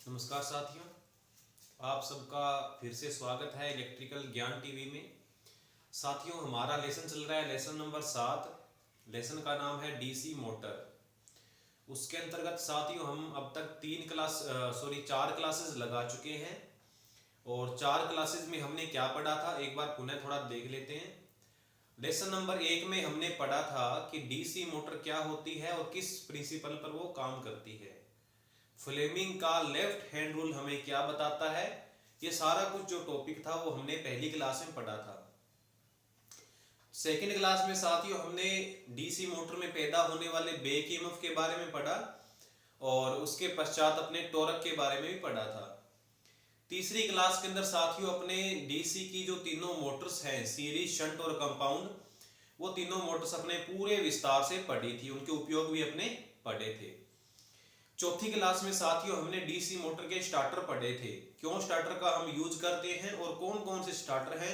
नमस्कार साथियों, आप सबका फिर से स्वागत है इलेक्ट्रिकल ज्ञान टीवी में। साथियों, हमारा लेसन चल रहा है लेसन नंबर 7। लेसन का नाम है डीसी मोटर। उसके अंतर्गत साथियों हम अब तक 4 क्लासेस लगा चुके हैं और 4 क्लासेस में हमने क्या पढ़ा था एक बार पुनः थोड़ा देख लेते हैं। लेसन नंबर 1 में हमने पढ़ा था कि डीसी मोटर क्या होती है और किस प्रिंसिपल पर वो काम करती है। फ्लेमिंग का लेफ्ट हैंड रूल हमें क्या बताता है, ये सारा कुछ जो टॉपिक था वो हमने पहली क्लास में पढ़ा था। सेकंड क्लास में साथियों हमने डीसी मोटर में पैदा होने वाले बैक ईएमएफ के बारे में पढ़ा और उसके पश्चात अपने टॉर्क के बारे में भी पढ़ा था। तीसरी क्लास के अंदर साथियों अपने डीसी की जो तीनों मोटर्स हैं, सीरीज, शंट और कंपाउंड, वो तीनों मोटर्स अपने पूरे विस्तार से पढ़ी थी, उनके उपयोग भी अपने पढ़े थे। चौथी क्लास में साथियों हमने डीसी मोटर के स्टार्टर पढ़े थे, क्यों स्टार्टर का हम यूज करते हैं और कौन कौन से स्टार्टर हैं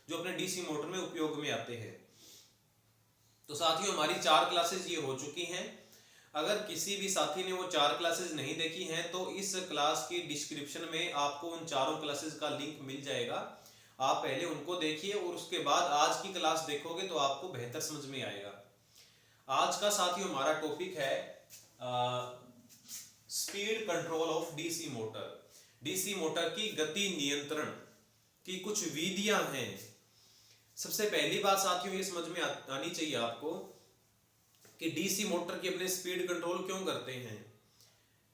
जो अपने डीसी मोटर में उपयोग में आते हैं। तो साथियों हमारी 4 क्लासेस ये हो चुकी हैं। अगर किसी भी साथी ने वो 4 क्लासेस नहीं देखी हैं तो इस क्लास की डिस्क्रिप्शन में आपको उन चारों क्लासेस का लिंक मिल जाएगा। आप पहले उनको देखिए और उसके बाद आज की क्लास देखोगे तो आपको बेहतर समझ में आएगा। आज का साथियों हमारा टॉपिक है speed control of DC motor. DC motor की गति नियंत्रण की कुछ विधियां हैं। सबसे पहली बात साथियों ये समझ में आनी चाहिए आपको कि डीसी मोटर की अपने स्पीड कंट्रोल क्यों करते हैं।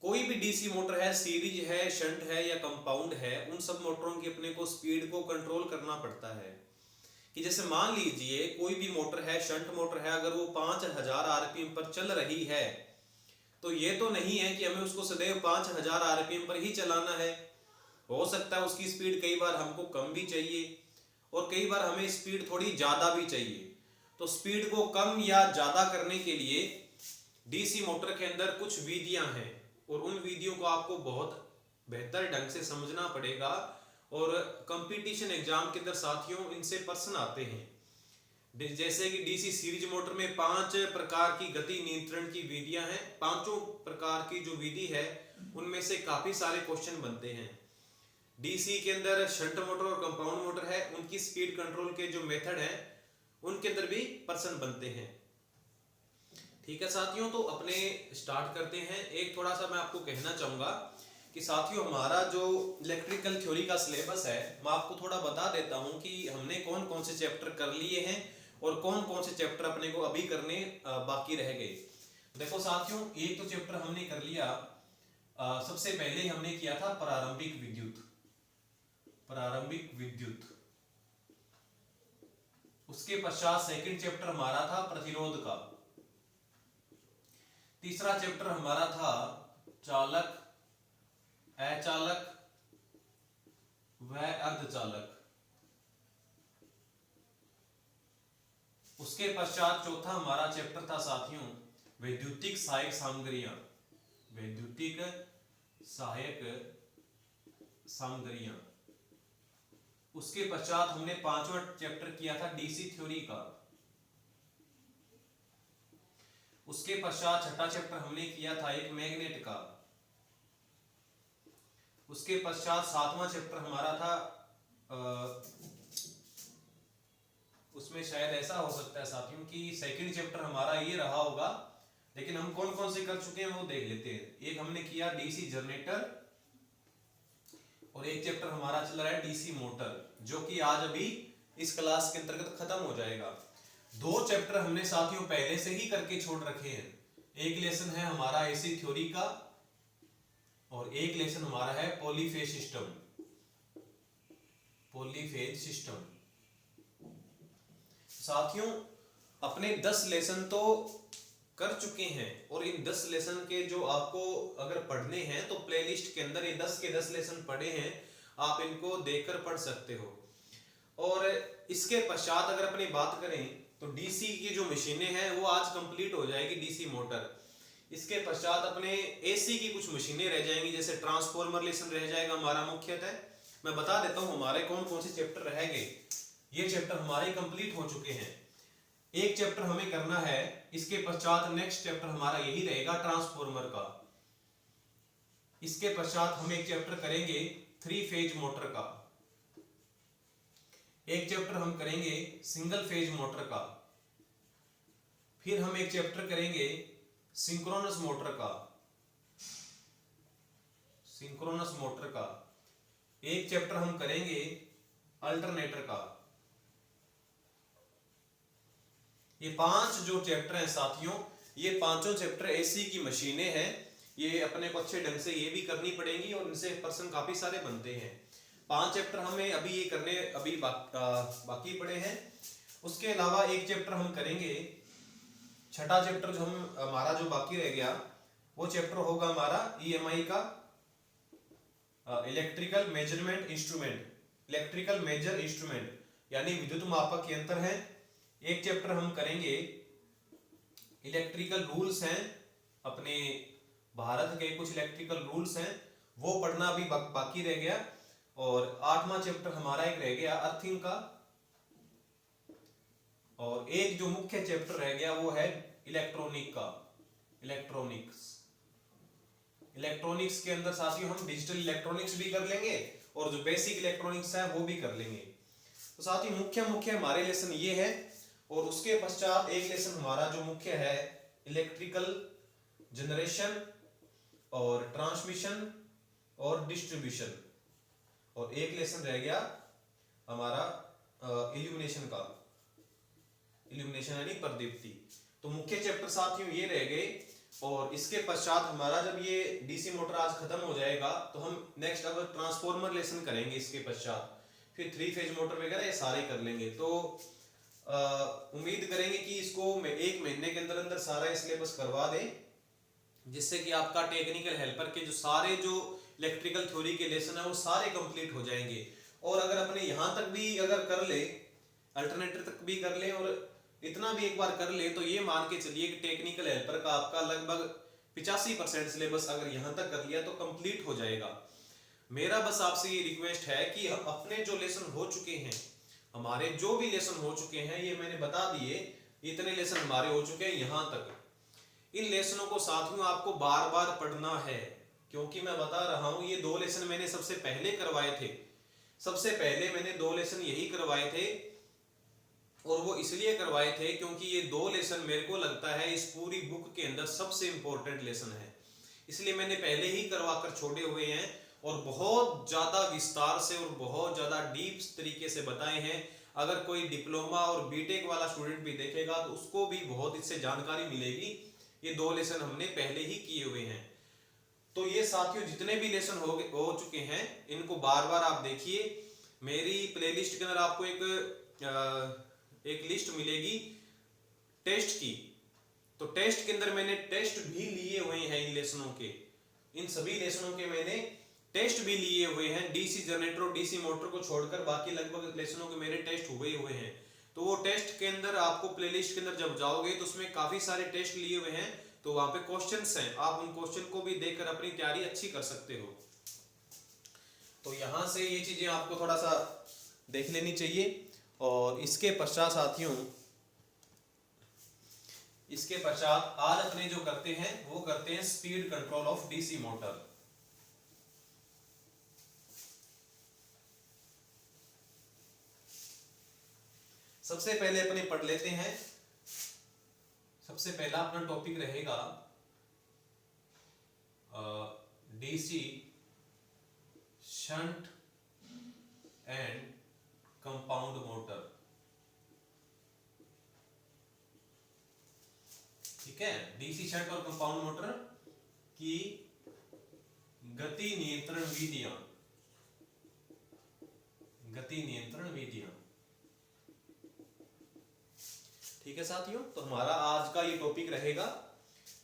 कोई भी डीसी मोटर है, सीरीज है, शंट है या कंपाउंड है, उन सब मोटरों की अपने को स्पीड को कंट्रोल करना पड़ता है। कि जैसे मान लीजिए कोई भी मोटर है, शंट मोटर है, अगर वो 5000 आरपीएम पर चल रही है तो ये तो नहीं है कि हमें उसको सदैव 5000 आरपीएम पर ही चलाना है। हो सकता है उसकी स्पीड कई बार हमको कम भी चाहिए और कई बार हमें स्पीड थोड़ी ज्यादा भी चाहिए। तो स्पीड को कम या ज्यादा करने के लिए डीसी मोटर के अंदर कुछ विधियां हैं और उन विधियों को आपको बहुत बेहतर ढंग से समझना पड़ेगा। और कंपटीशन एग्जाम के अंदर साथियों इनसे प्रश्न आते हैं। जैसे कि डीसी सीरीज मोटर में 5 प्रकार की गति नियंत्रण की विधियां हैं। पांचों प्रकार की जो विधि है उनमें से काफी सारे क्वेश्चन बनते हैं। डीसी के अंदर शंट मोटर और कंपाउंड मोटर है, उनकी स्पीड कंट्रोल के जो मेथड है उनके अंदर भी प्रश्न बनते हैं। ठीक है साथियों, तो अपने स्टार्ट करते हैं। एक थोड़ा सा मैं आपको कहना चाहूंगा कि साथियों हमारा जो इलेक्ट्रिकल थ्योरी का सिलेबस है मैं आपको थोड़ा बता देता हूं कि हमने कौन कौन से चैप्टर कर लिए हैं और कौन कौन से चैप्टर अपने को अभी करने बाकी रह गए। देखो साथियों, एक तो चैप्टर हमने कर लिया, सबसे पहले हमने किया था प्रारंभिक विद्युत। उसके पश्चात सेकंड चैप्टर हमारा था प्रतिरोध का। तीसरा चैप्टर हमारा था चालक, अचालक व अर्धचालक। उसके पश्चात चौथा हमारा चैप्टर था साथियों वैद्युतिक सहायक सामग्रियां। वैद्युतिक सहायक सामग्रियां। उसके पश्चात हमने 5वां चैप्टर किया था डीसी थ्योरी का। उसके पश्चात छठा चैप्टर हमने किया था एक मैग्नेट का। उसके पश्चात 7वां चैप्टर हमारा था उसमें शायद ऐसा हो सकता है साथियों कि सेकंड चैप्टर हमारा ये रहा होगा, लेकिन हम कौन कौन से कर चुके हैं वो देख लेते हैं। एक हमने किया डीसी जनरेटर और एक चैप्टर हमारा चल रहा है डीसी मोटर, जो कि आज अभी इस क्लास के अंतर्गत खत्म हो जाएगा। 2 चैप्टर हमने साथियों पहले से ही करके छोड़ रखे हैं। एक लेसन है हमारा एसी थ्योरी का और एक लेसन हमारा है पॉलीफेज सिस्टम। साथियों अपने 10 लेसन तो कर चुके हैं और इन 10 लेसन के जो आपको अगर पढ़ने हैं तो प्लेलिस्ट के अंदर ये 10 के 10 लेसन पढ़े हैं, आप इनको देखकर पढ़ सकते हो। और इसके पश्चात अगर अपनी बात करें तो डीसी की जो मशीनें हैं वो आज कंप्लीट हो जाएगी डीसी मोटर। इसके पश्चात अपने एसी की कुछ मशीनें रह जाएंगी, जैसे ट्रांसफॉर्मर लेसन रह जाएगा हमारा मुख्यतः। मैं बता देता हूं हमारे कौन कौन से चैप्टर रह गए। ये चैप्टर हमारे कंप्लीट हो चुके हैं। एक चैप्टर हमें करना है, इसके पश्चात नेक्स्ट चैप्टर हमारा यही रहेगा ट्रांसफॉर्मर का। इसके पश्चात हम एक चैप्टर करेंगे 3 फेज मोटर का, एक चैप्टर हम करेंगे सिंगल फेज मोटर का, फिर हम एक चैप्टर करेंगे सिंक्रोनस मोटर का, सिंक्रोनस मोटर का, एक चैप्टर हम करेंगे अल्टरनेटर का। ये 5 जो चैप्टर हैं साथियों, ये पांचों चैप्टर एसी की मशीनें हैं। ये अपने को अच्छे ढंग से ये भी करनी पड़ेंगी और इनसे प्रश्न काफी सारे बनते हैं। 5 चैप्टर हमें अभी ये करने अभी बाकी पड़े हैं। उसके अलावा एक चैप्टर हम करेंगे, छठा चैप्टर जो हम हमारा जो बाकी रह गया वो चैप्टर होगा हमारा ईएमआई का, electrical measurement instrument, electrical measure instrument यानी विद्युत मापक यंत्र है। एक चैप्टर हम करेंगे इलेक्ट्रिकल रूल्स हैं, अपने भारत के कुछ इलेक्ट्रिकल रूल्स हैं वो पढ़ना अभी बाकी रह गया। और 8वां चैप्टर हमारा एक रह गया अर्थिंग का, और एक जो मुख्य चैप्टर रह गया वो है इलेक्ट्रॉनिक का, इलेक्ट्रॉनिक्स। इलेक्ट्रॉनिक्स के अंदर साथियों हम डिजिटल इलेक्ट्रॉनिक्स भी कर लेंगे और जो बेसिक इलेक्ट्रॉनिक्स है वो भी कर लेंगे। तो साथियों मुख्य हमारे लेसन ये है। और उसके पश्चात एक लेसन हमारा जो मुख्य है इलेक्ट्रिकल जनरेशन और ट्रांसमिशन और डिस्ट्रीब्यूशन, और एक लेसन रह गया हमारा इल्यूमिनेशन का, इल्यूमिनेशन यानी प्रदीप्ति। तो मुख्य चैप्टर साथियों ये रह गए। और इसके पश्चात हमारा जब ये डीसी मोटर आज खत्म हो जाएगा तो हम नेक्स्ट अब ट्रांसफॉर्मर लेसन करेंगे। इसके पश्चात फिर 3 फेज मोटर वगैरह ये सारे कर लेंगे। तो उम्मीद करेंगे कि इसको 1 महीने के अंदर अंदर सारा सिलेबस करवा दें, जिससे कि आपका टेक्निकल हेल्पर के जो सारे जो इलेक्ट्रिकल थ्योरी के लेसन है वो सारे कंप्लीट हो जाएंगे। और अगर अपने यहाँ तक भी अगर कर ले, अल्टरनेटर तक भी कर ले और इतना भी एक बार कर ले, तो ये मान के चलिए कि टेक्निकल हेल्पर का आपका लगभग 85% सिलेबस अगर यहाँ तक कर लिया तो कंप्लीट हो जाएगा। मेरा बस आपसे ये रिक्वेस्ट है कि अपने जो लेसन हो चुके हैं, हमारे जो भी लेसन हो चुके हैं ये मैंने बता दिए, इतने लेसन हमारे हो चुके हैं यहाँ तक। इन लेसनों को साथियों आपको बार बार पढ़ना है, क्योंकि मैं बता रहा हूं ये 2 लेसन मैंने सबसे पहले करवाए थे। सबसे पहले मैंने 2 लेसन यही करवाए थे, और वो इसलिए करवाए थे क्योंकि ये 2 लेसन मेरे को लगता है इस पूरी बुक के अंदर सबसे इंपॉर्टेंट लेसन है, इसलिए मैंने पहले ही करवा कर छोड़े हुए हैं और बहुत ज्यादा विस्तार से और बहुत ज्यादा डीप तरीके से बताए हैं। अगर कोई डिप्लोमा और बीटेक वाला स्टूडेंट भी देखेगा तो उसको भी बहुत इससे जानकारी मिलेगी। ये 2 लेसन हमने पहले ही किए हुए हैं। तो ये साथियों जितने भी लेसन हो चुके हैं इनको बार बार आप देखिए। मेरी प्लेलिस्ट के अंदर आपको एक लिस्ट मिलेगी टेस्ट की, तो टेस्ट के अंदर मैंने टेस्ट भी लिए हुए हैं इन लेसनों के, इन सभी लेसनों के मैंने टेस्ट भी लिए हुए हैं। डीसी जनरेटर और डीसी मोटर को छोड़कर बाकी लगभग लेसनों के मेरे टेस्ट हुए हैं। तो वो टेस्ट के अंदर आपको प्लेलिस्ट के अंदर जब जाओगे तो उसमें काफी सारे टेस्ट लिए हुए हैं, तो वहां पे क्वेश्चंस हैं, आप उन क्वेश्चन को भी देखकर अपनी तैयारी अच्छी कर सकते हो। तो यहां से ये चीजें आपको थोड़ा सा देख लेनी चाहिए। और इसके पश्चात साथियों, इसके पश्चात आज अपने जो करते हैं वो करते हैं speed control of DC motor. सबसे पहले अपने पढ़ लेते हैं। सबसे पहला अपना टॉपिक रहेगा DC shunt and compound motor. ठीक है, डीसी शंट और कंपाउंड मोटर की गति नियंत्रण विधियां, गति नियंत्रण विधियां। ठीक है साथियों, तो हमारा आज का ये टॉपिक रहेगा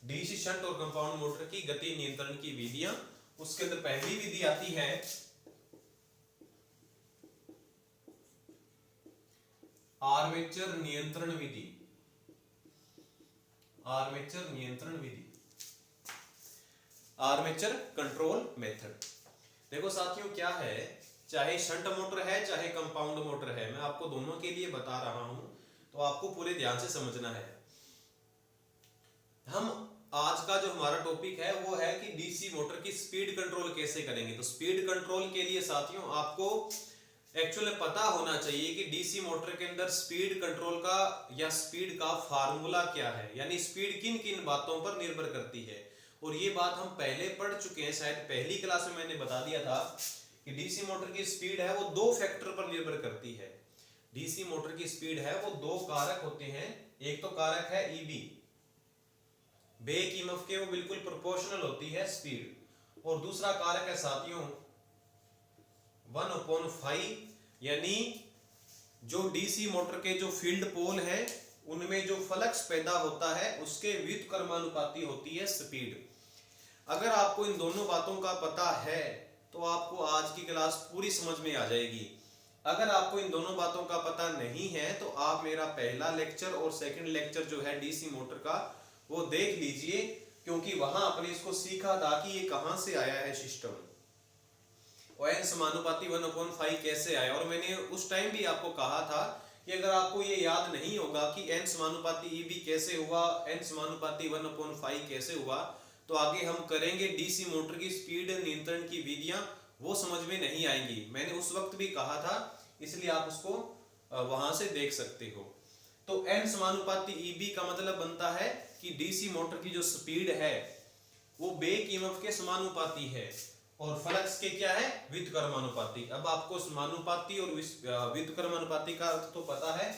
डीसी शंट और कंपाउंड मोटर की गति नियंत्रण की विधियां। उसके अंदर पहली विधि आती है आर्मेचर नियंत्रण विधि। आर्मेचर नियंत्रण विधि, आर्मेचर कंट्रोल मेथड। देखो साथियों क्या है, चाहे शंट मोटर है चाहे कंपाउंड मोटर है, मैं आपको दोनों के लिए बता रहा हूं, तो आपको पूरे ध्यान से समझना है। हम आज का जो हमारा टॉपिक है वो है कि डीसी मोटर की स्पीड कंट्रोल कैसे करेंगे। तो स्पीड कंट्रोल के लिए साथियों आपको एक्चुअली पता होना चाहिए कि डीसी मोटर के अंदर स्पीड कंट्रोल का या स्पीड का फार्मूला क्या है, यानी स्पीड किन किन बातों पर निर्भर करती है। और ये बात हम पहले पढ़ चुके हैं, शायद पहली क्लास में मैंने बता दिया था कि डीसी मोटर की स्पीड है वो दो फैक्टर पर निर्भर करती है। डीसी मोटर की स्पीड है वो दो कारक होते हैं। एक तो कारक है ईबी, बैक ईएमएफ के वो बिल्कुल प्रोपोर्शनल होती है स्पीड, और दूसरा कारक है साथियों 1/5, यानी जो डीसी मोटर के जो फील्ड पोल है उनमें जो फ्लक्स पैदा होता है उसके व्युत्क्रमानुपाती होती है स्पीड। अगर आपको इन दोनों बातों का पता है तो आपको आज की क्लास पूरी समझ में आ जाएगी। अगर आपको इन दोनों बातों का पता नहीं है तो आप मेरा पहला लेक्चर और सेकंड लेक्चर जो है डीसी मोटर का वो देख लीजिए, क्योंकि वहां आपने इसको सीखा था कि ये कहां से आया है सिस्टम, और n समानुपाती 1/5 कैसे आया। और मैंने उस टाइम भी आपको कहा था कि अगर आपको ये याद नहीं होगा कि n समानुपाती ईबी कैसे हुआ, n समानुपाती 1/5 कैसे हुआ, तो आगे हम करेंगे डीसी मोटर की स्पीड नियंत्रण की विधियां, वो समझ में नहीं आएंगी। मैंने उस वक्त भी कहा था, इसलिए आप उसको वहां से देख सकते हो। तो n समानुपाती ईबी का मतलब बनता है कि डीसी मोटर की जो स्पीड है वो बैक ईएमएफ के समानुपाती है, और फ्लक्स के क्या है, व्युत्क्रमानुपाती। अब आपको समानुपाती और व्युत्क्रमानुपाती का अर्थ तो पता है,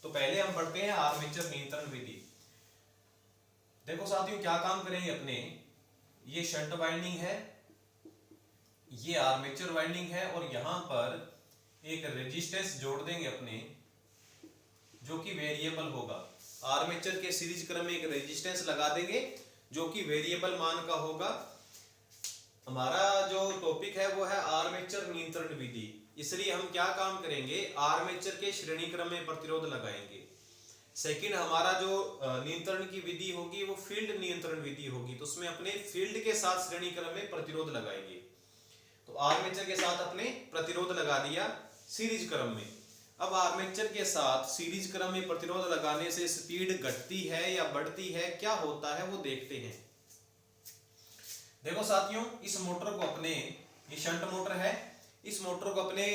तो पहले हम पढ़ते हैं आर्मेचर नियंत्रण विधि। देखो साथियों क्या काम करेंगे अपने, ये शंट वाइंडिंग है, ये आर्मेचर वाइंडिंग है, और यहां पर एक रेजिस्टेंस जोड़ देंगे अपने जो कि वेरिएबल होगा। आर्मेचर के सीरीज क्रम में एक रेजिस्टेंस लगा देंगे जो कि वेरिएबल मान का होगा। हमारा जो टॉपिक है वो है आर्मेचर नियंत्रण विधि, इसलिए हम क्या काम करेंगे, आर्मेचर के श्रेणी क्रम में प्रतिरोध लगाएंगे। सेकंड हमारा जो नियंत्रण की विधि होगी वो फील्ड नियंत्रण विधि होगी, तो उसमें अपने फील्ड के साथ श्रेणी क्रम में प्रतिरोध लगाएंगे। तो आर्मेचर के साथ अपने प्रतिरोध लगा दिया सीरीज क्रम में। अब आर्मेचर के साथ सीरीज क्रम में प्रतिरोध लगाने से स्पीड घटती है या बढ़ती है, क्या होता है वो देखते हैं। देखो साथियों, इस मोटर को अपने, ये शंट मोटर है, इस मोटर को अपने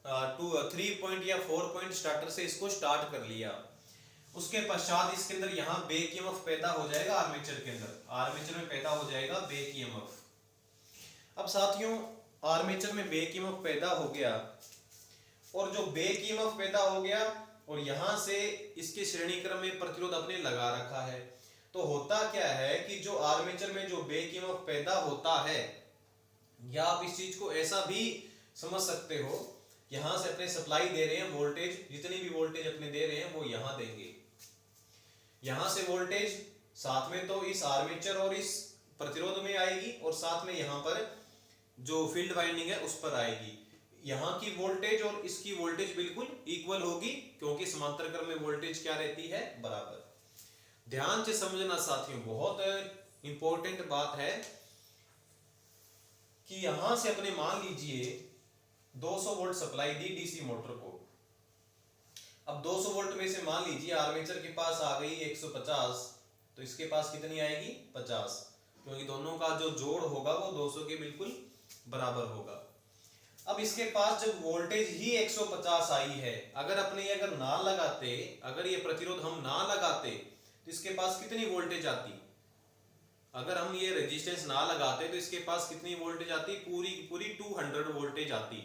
3 पॉइंट या 4 पॉइंट स्टार्टर से इसको स्टार्ट कर लिया। उसके पश्चात इसके अंदर यहाँ बैक ईएमएफ पैदा हो जाएगा, आर्मेचर के अंदर, आर्मेचर में पैदा हो जाएगा बैक ईएमएफ। अब साथियों आर्मेचर में बैक ईएमएफ पैदा हो गया, और जो बैक ईएमएफ पैदा हो गया और यहां से इसके श्रेणी क्रम में प्रतिरोध अपने लगा रखा है, तो होता क्या है कि जो आर्मेचर में जो बैक ईएमएफ पैदा होता है, या आप इस चीज को ऐसा भी समझ सकते हो, यहां से अपने सप्लाई दे रहे हैं वोल्टेज, जितनी भी वोल्टेज अपने दे रहे हैं वो यहां देंगे, यहां से वोल्टेज साथ में तो इस आर्मेचर और इस प्रतिरोध में आएगी, और साथ में यहां पर जो फील्ड वाइंडिंग है उस पर आएगी। यहाँ की वोल्टेज और इसकी वोल्टेज बिल्कुल इक्वल होगी, क्योंकि समांतर क्रम में वोल्टेज क्या रहती है, बराबर। ध्यान से समझना साथियों, बहुत इंपॉर्टेंट बात है कि यहां से अपने मान लीजिए 200 वोल्ट सप्लाई दी डीसी मोटर को। अब 200 वोल्ट में से मान लीजिए आर्मेचर के पास आ गई 150, तो इसके पास कितनी आएगी, 50, क्योंकि दोनों का जो जोड़ होगा वो 200 के बिल्कुल बराबर होगा। अब इसके पास जब वोल्टेज ही 150 आई है, अगर ना लगाते, अगर ये प्रतिरोध हम ना लगाते तो इसके पास कितनी वोल्टेज आती, अगर हम ये रेजिस्टेंस ना लगाते तो इसके पास कितनी वोल्टेज आती, पूरी 200 वोल्टेज आती।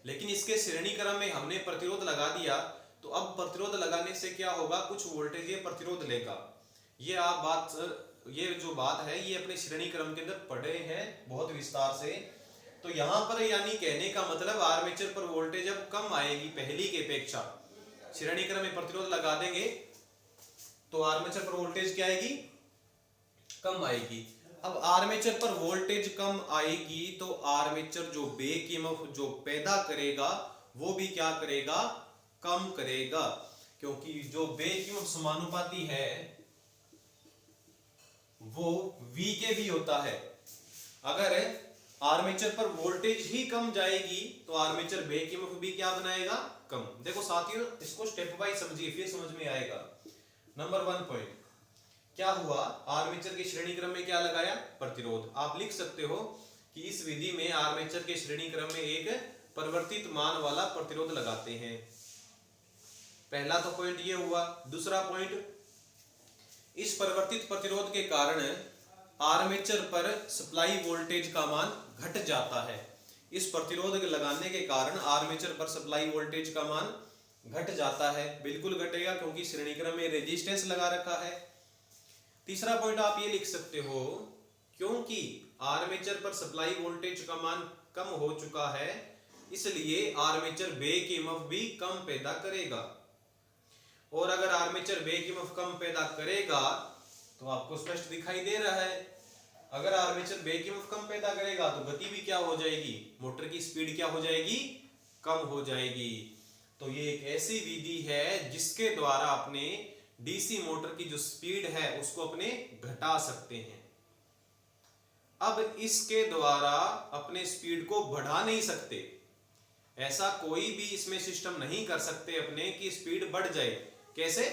लेकिन इसके श्रेणी क्रम में हमने प्रतिरोध लगा दिया, तो अब प्रतिरोध लगाने से क्या होगा, कुछ वोल्टेज ये प्रतिरोध लेगा। ये जो बात है ये अपने श्रेणी क्रम के अंदर पढ़े हैं बहुत विस्तार से। तो यहाँ पर यानी कहने का मतलब आर्मेचर पर वोल्टेज अब कम आएगी पहली के अपेक्षा, श्रेणी क्रम में प्रतिरोध लगा देंगे तो आर्मेचर पर वोल्टेज क्या आएगी, कम आएगी। अब आर्मेचर पर वोल्टेज कम आएगी तो आर्मेचर जो बैक ईएमएफ जो पैदा करेगा वो भी क्या करेगा, कम करेगा, क्योंकि जो बैक ईएमएफ समानुपाती है वो V के भी होता है। अगर आर्मेचर पर वोल्टेज ही कम जाएगी तो आर्मेचर बैक ईएमएफ भी क्या बनाएगा, कम। देखो साथियों इसको स्टेप बाय समझिए, फिर समझ में आएगा। नंबर 1 पॉइंट, क्या हुआ, आर्मेचर के श्रेणी क्रम में क्या लगाया, प्रतिरोध। आप लिख सकते हो कि इस विधि में आर्मेचर के श्रेणी क्रम में एक परिवर्तित मान वाला प्रतिरोध लगाते हैं। पहला तो पॉइंट ये हुआ। दूसरा पॉइंट, इस परिवर्तित प्रतिरोध के कारण आर्मेचर पर सप्लाई वोल्टेज का मान घट जाता है। इस प्रतिरोध लगाने के कारण आर्मेचर पर सप्लाई वोल्टेज का मान घट जाता है, बिल्कुल घटेगा, क्योंकि श्रेणी क्रम में रेजिस्टेंस लगा रखा है। तीसरा पॉइंट आप ये लिख सकते हो, क्योंकि आर्मेचर पर सप्लाई वोल्टेज का मान कम हो चुका है, इसलिए आर्मेचर बैक ईएमएफ भी कम पैदा करेगा। और अगर आर्मेचर बैक ईएमएफ कम पैदा करेगा तो आपको स्पष्ट दिखाई दे रहा है, अगर आर्मेचर बैक ईएमएफ कम पैदा करेगा तो गति भी क्या हो जाएगी, मोटर की स्पीड क्या हो जाएगी, कम हो जाएगी। तो ये एक ऐसी विधि है जिसके द्वारा अपने डीसी मोटर की जो स्पीड है उसको अपने घटा सकते हैं। अब इसके द्वारा अपने स्पीड को बढ़ा नहीं सकते, ऐसा कोई भी इसमें सिस्टम नहीं कर सकते अपने कि स्पीड बढ़ जाए। कैसे,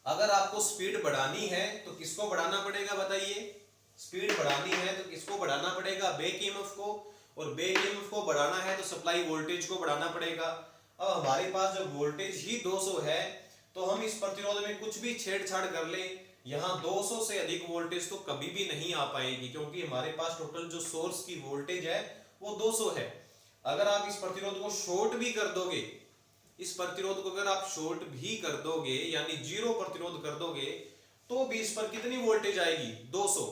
अगर आपको स्पीड बढ़ानी है तो किसको बढ़ाना पड़ेगा, बताइए। स्पीड बढ़ानी है तो किसको बढ़ाना पड़ेगा, बैक ईएमएफ को, और बैक ईएमएफ को बढ़ाना है तो सप्लाई वोल्टेज को बढ़ाना पड़ेगा। अब हमारे पास जब वोल्टेज ही 200 है तो हम इस प्रतिरोध में कुछ भी छेड़छाड़ कर ले, यहाँ 200 से अधिक वोल्टेज तो कभी भी नहीं आ पाएगी, क्योंकि हमारे पास टोटल जो सोर्स की वोल्टेज है वो 200 है। अगर आप इस प्रतिरोध को शॉर्ट भी कर दोगे, इस प्रतिरोध को अगर आप शॉर्ट भी कर दोगे यानी जीरो प्रतिरोध कर दोगे, तो भी इस पर कितनी वोल्टेज आएगी, 200।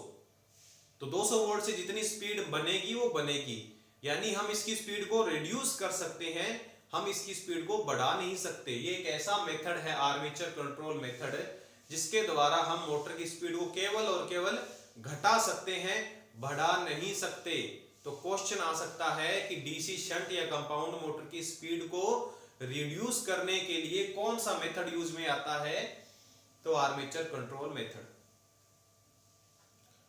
तो 200 वोल्ट से जितनी स्पीड बनेगी वो बनेगी, यानी हम इसकी स्पीड को रिड्यूस कर सकते हैं, हम इसकी स्पीड को बढ़ा नहीं सकते। ये एक ऐसा मेथड है आर्मेचर कंट्रोल मेथड, जिसके द्वारा हम मोटर की स्पीड को केवल और केवल घटा सकते हैं, बढ़ा नहीं सकते। तो क्वेश्चन आ सकता है कि डीसी शंट या कंपाउंड मोटर की स्पीड को रिड्यूस करने के लिए कौन सा मेथड यूज में आता है, तो आर्मेचर कंट्रोल मेथड।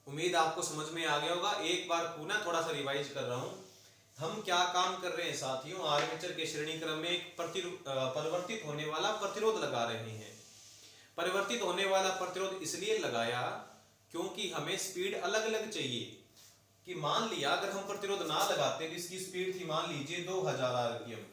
उम्मीद आपको समझ में आ गया होगा। एक बार पुनः थोड़ा सा रिवाइज कर रहा हूं, हम क्या काम कर रहे हैं साथियों, आर्मेचर के श्रेणी क्रम में एक परिवर्तित होने वाला प्रतिरोध लगा रहे हैं। परिवर्तित होने वाला प्रतिरोध इसलिए लगाया क्योंकि हमें स्पीड अलग अलग चाहिए। कि मान लिया अगर हम प्रतिरोध ना लगाते तो इसकी स्पीड थी मान लीजिए 2000 आरपीएम,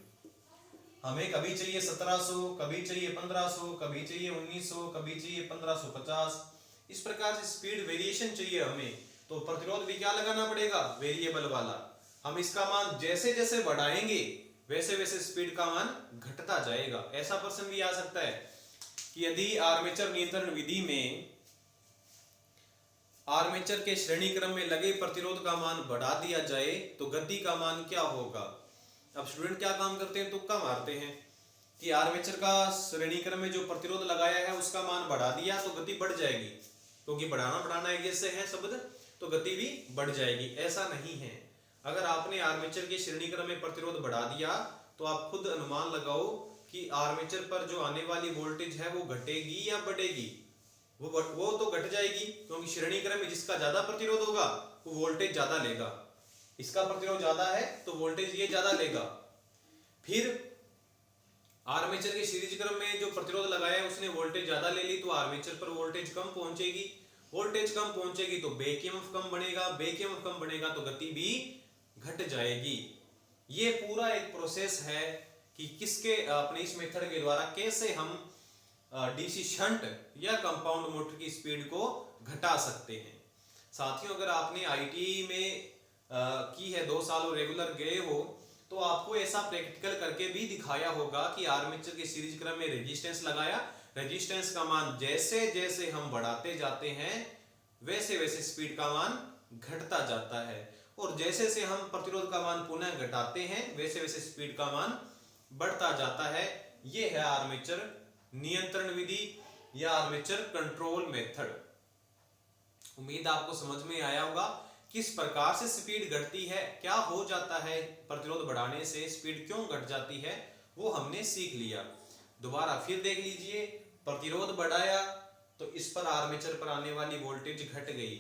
हमें कभी चाहिए 1700, कभी चाहिए 1500, कभी चाहिए 1900, कभी चाहिए 1550, इस प्रकार से स्पीड वेरिएशन चाहिए हमें। तो प्रतिरोध भी क्या लगाना पड़ेगा, वेरिएबल वाला। हम इसका मान जैसे जैसे बढ़ाएंगे वैसे वैसे स्पीड का मान घटता जाएगा। ऐसा प्रश्न भी आ सकता है कि यदि आर्मेचर नियंत्रण विधि में आर्मेचर के श्रेणी क्रम में लगे प्रतिरोध का मान बढ़ा दिया जाए तो गति का मान क्या होगा। अब स्टूडेंट क्या काम करते हैं, तुक्का मारते हैं कि आर्मेचर का श्रेणी क्रम में जो प्रतिरोध लगाया है उसका मान बढ़ा दिया तो गति बढ़ जाएगी, क्योंकि बढ़ाना एक जैसे है शब्द, तो गति भी बढ़ जाएगी। ऐसा नहीं है। अगर आपने आर्मेचर के श्रेणी क्रम में प्रतिरोध बढ़ा दिया तो आप खुद अनुमान लगाओ कि आर्मेचर पर जो आने वाली वोल्टेज है वो घटेगी या बढ़ेगी। वो तो घट जाएगी, क्योंकि श्रेणी क्रम में जिसका ज्यादा प्रतिरोध होगा वो वोल्टेज ज्यादा लेगा। इसका प्रतिरोध ज्यादा है तो वोल्टेज ये ज्यादा लेगा। फिर आर्मेचर के सीरीज क्रम में जो प्रतिरोध लगाया है उसने वोल्टेज ज्यादा ले ली तो आर्मेचर पर वोल्टेज कम पहुंचेगी। वोल्टेज कम पहुंचेगी तो बैक ईएमएफ कम बनेगा, बैक ईएमएफ कम बनेगा तो गति भी घट जाएगी। ये पूरा एक प्रोसेस है कि किसके अपने इस मेथड के द्वारा कैसे हम डीसी शंट या कंपाउंड मोटर की स्पीड को घटा सकते हैं। साथियों, अगर आपने आईटी में की है 2 साल और रेगुलर गए हो तो आपको ऐसा प्रैक्टिकल करके भी दिखाया होगा कि आर्मेचर के सीरीज क्रम में रेजिस्टेंस लगाया, रेजिस्टेंस का मान जैसे जैसे हम बढ़ाते जाते हैं वैसे वैसे स्पीड का मान घटता जाता है, और जैसे से हम प्रतिरोध का मान पुनः घटाते हैं वैसे वैसे स्पीड का मान बढ़ता जाता है। ये है आर्मेचर नियंत्रण विधि या आर्मेचर कंट्रोल मेथड। उम्मीद आपको समझ में आया होगा किस प्रकार से स्पीड घटती है, क्या हो जाता है प्रतिरोध बढ़ाने से, स्पीड क्यों घट जाती है, वो हमने सीख लिया। दोबारा फिर देख लीजिए, प्रतिरोध बढ़ाया तो इस पर आर्मेचर पर आने वाली वोल्टेज घट गई,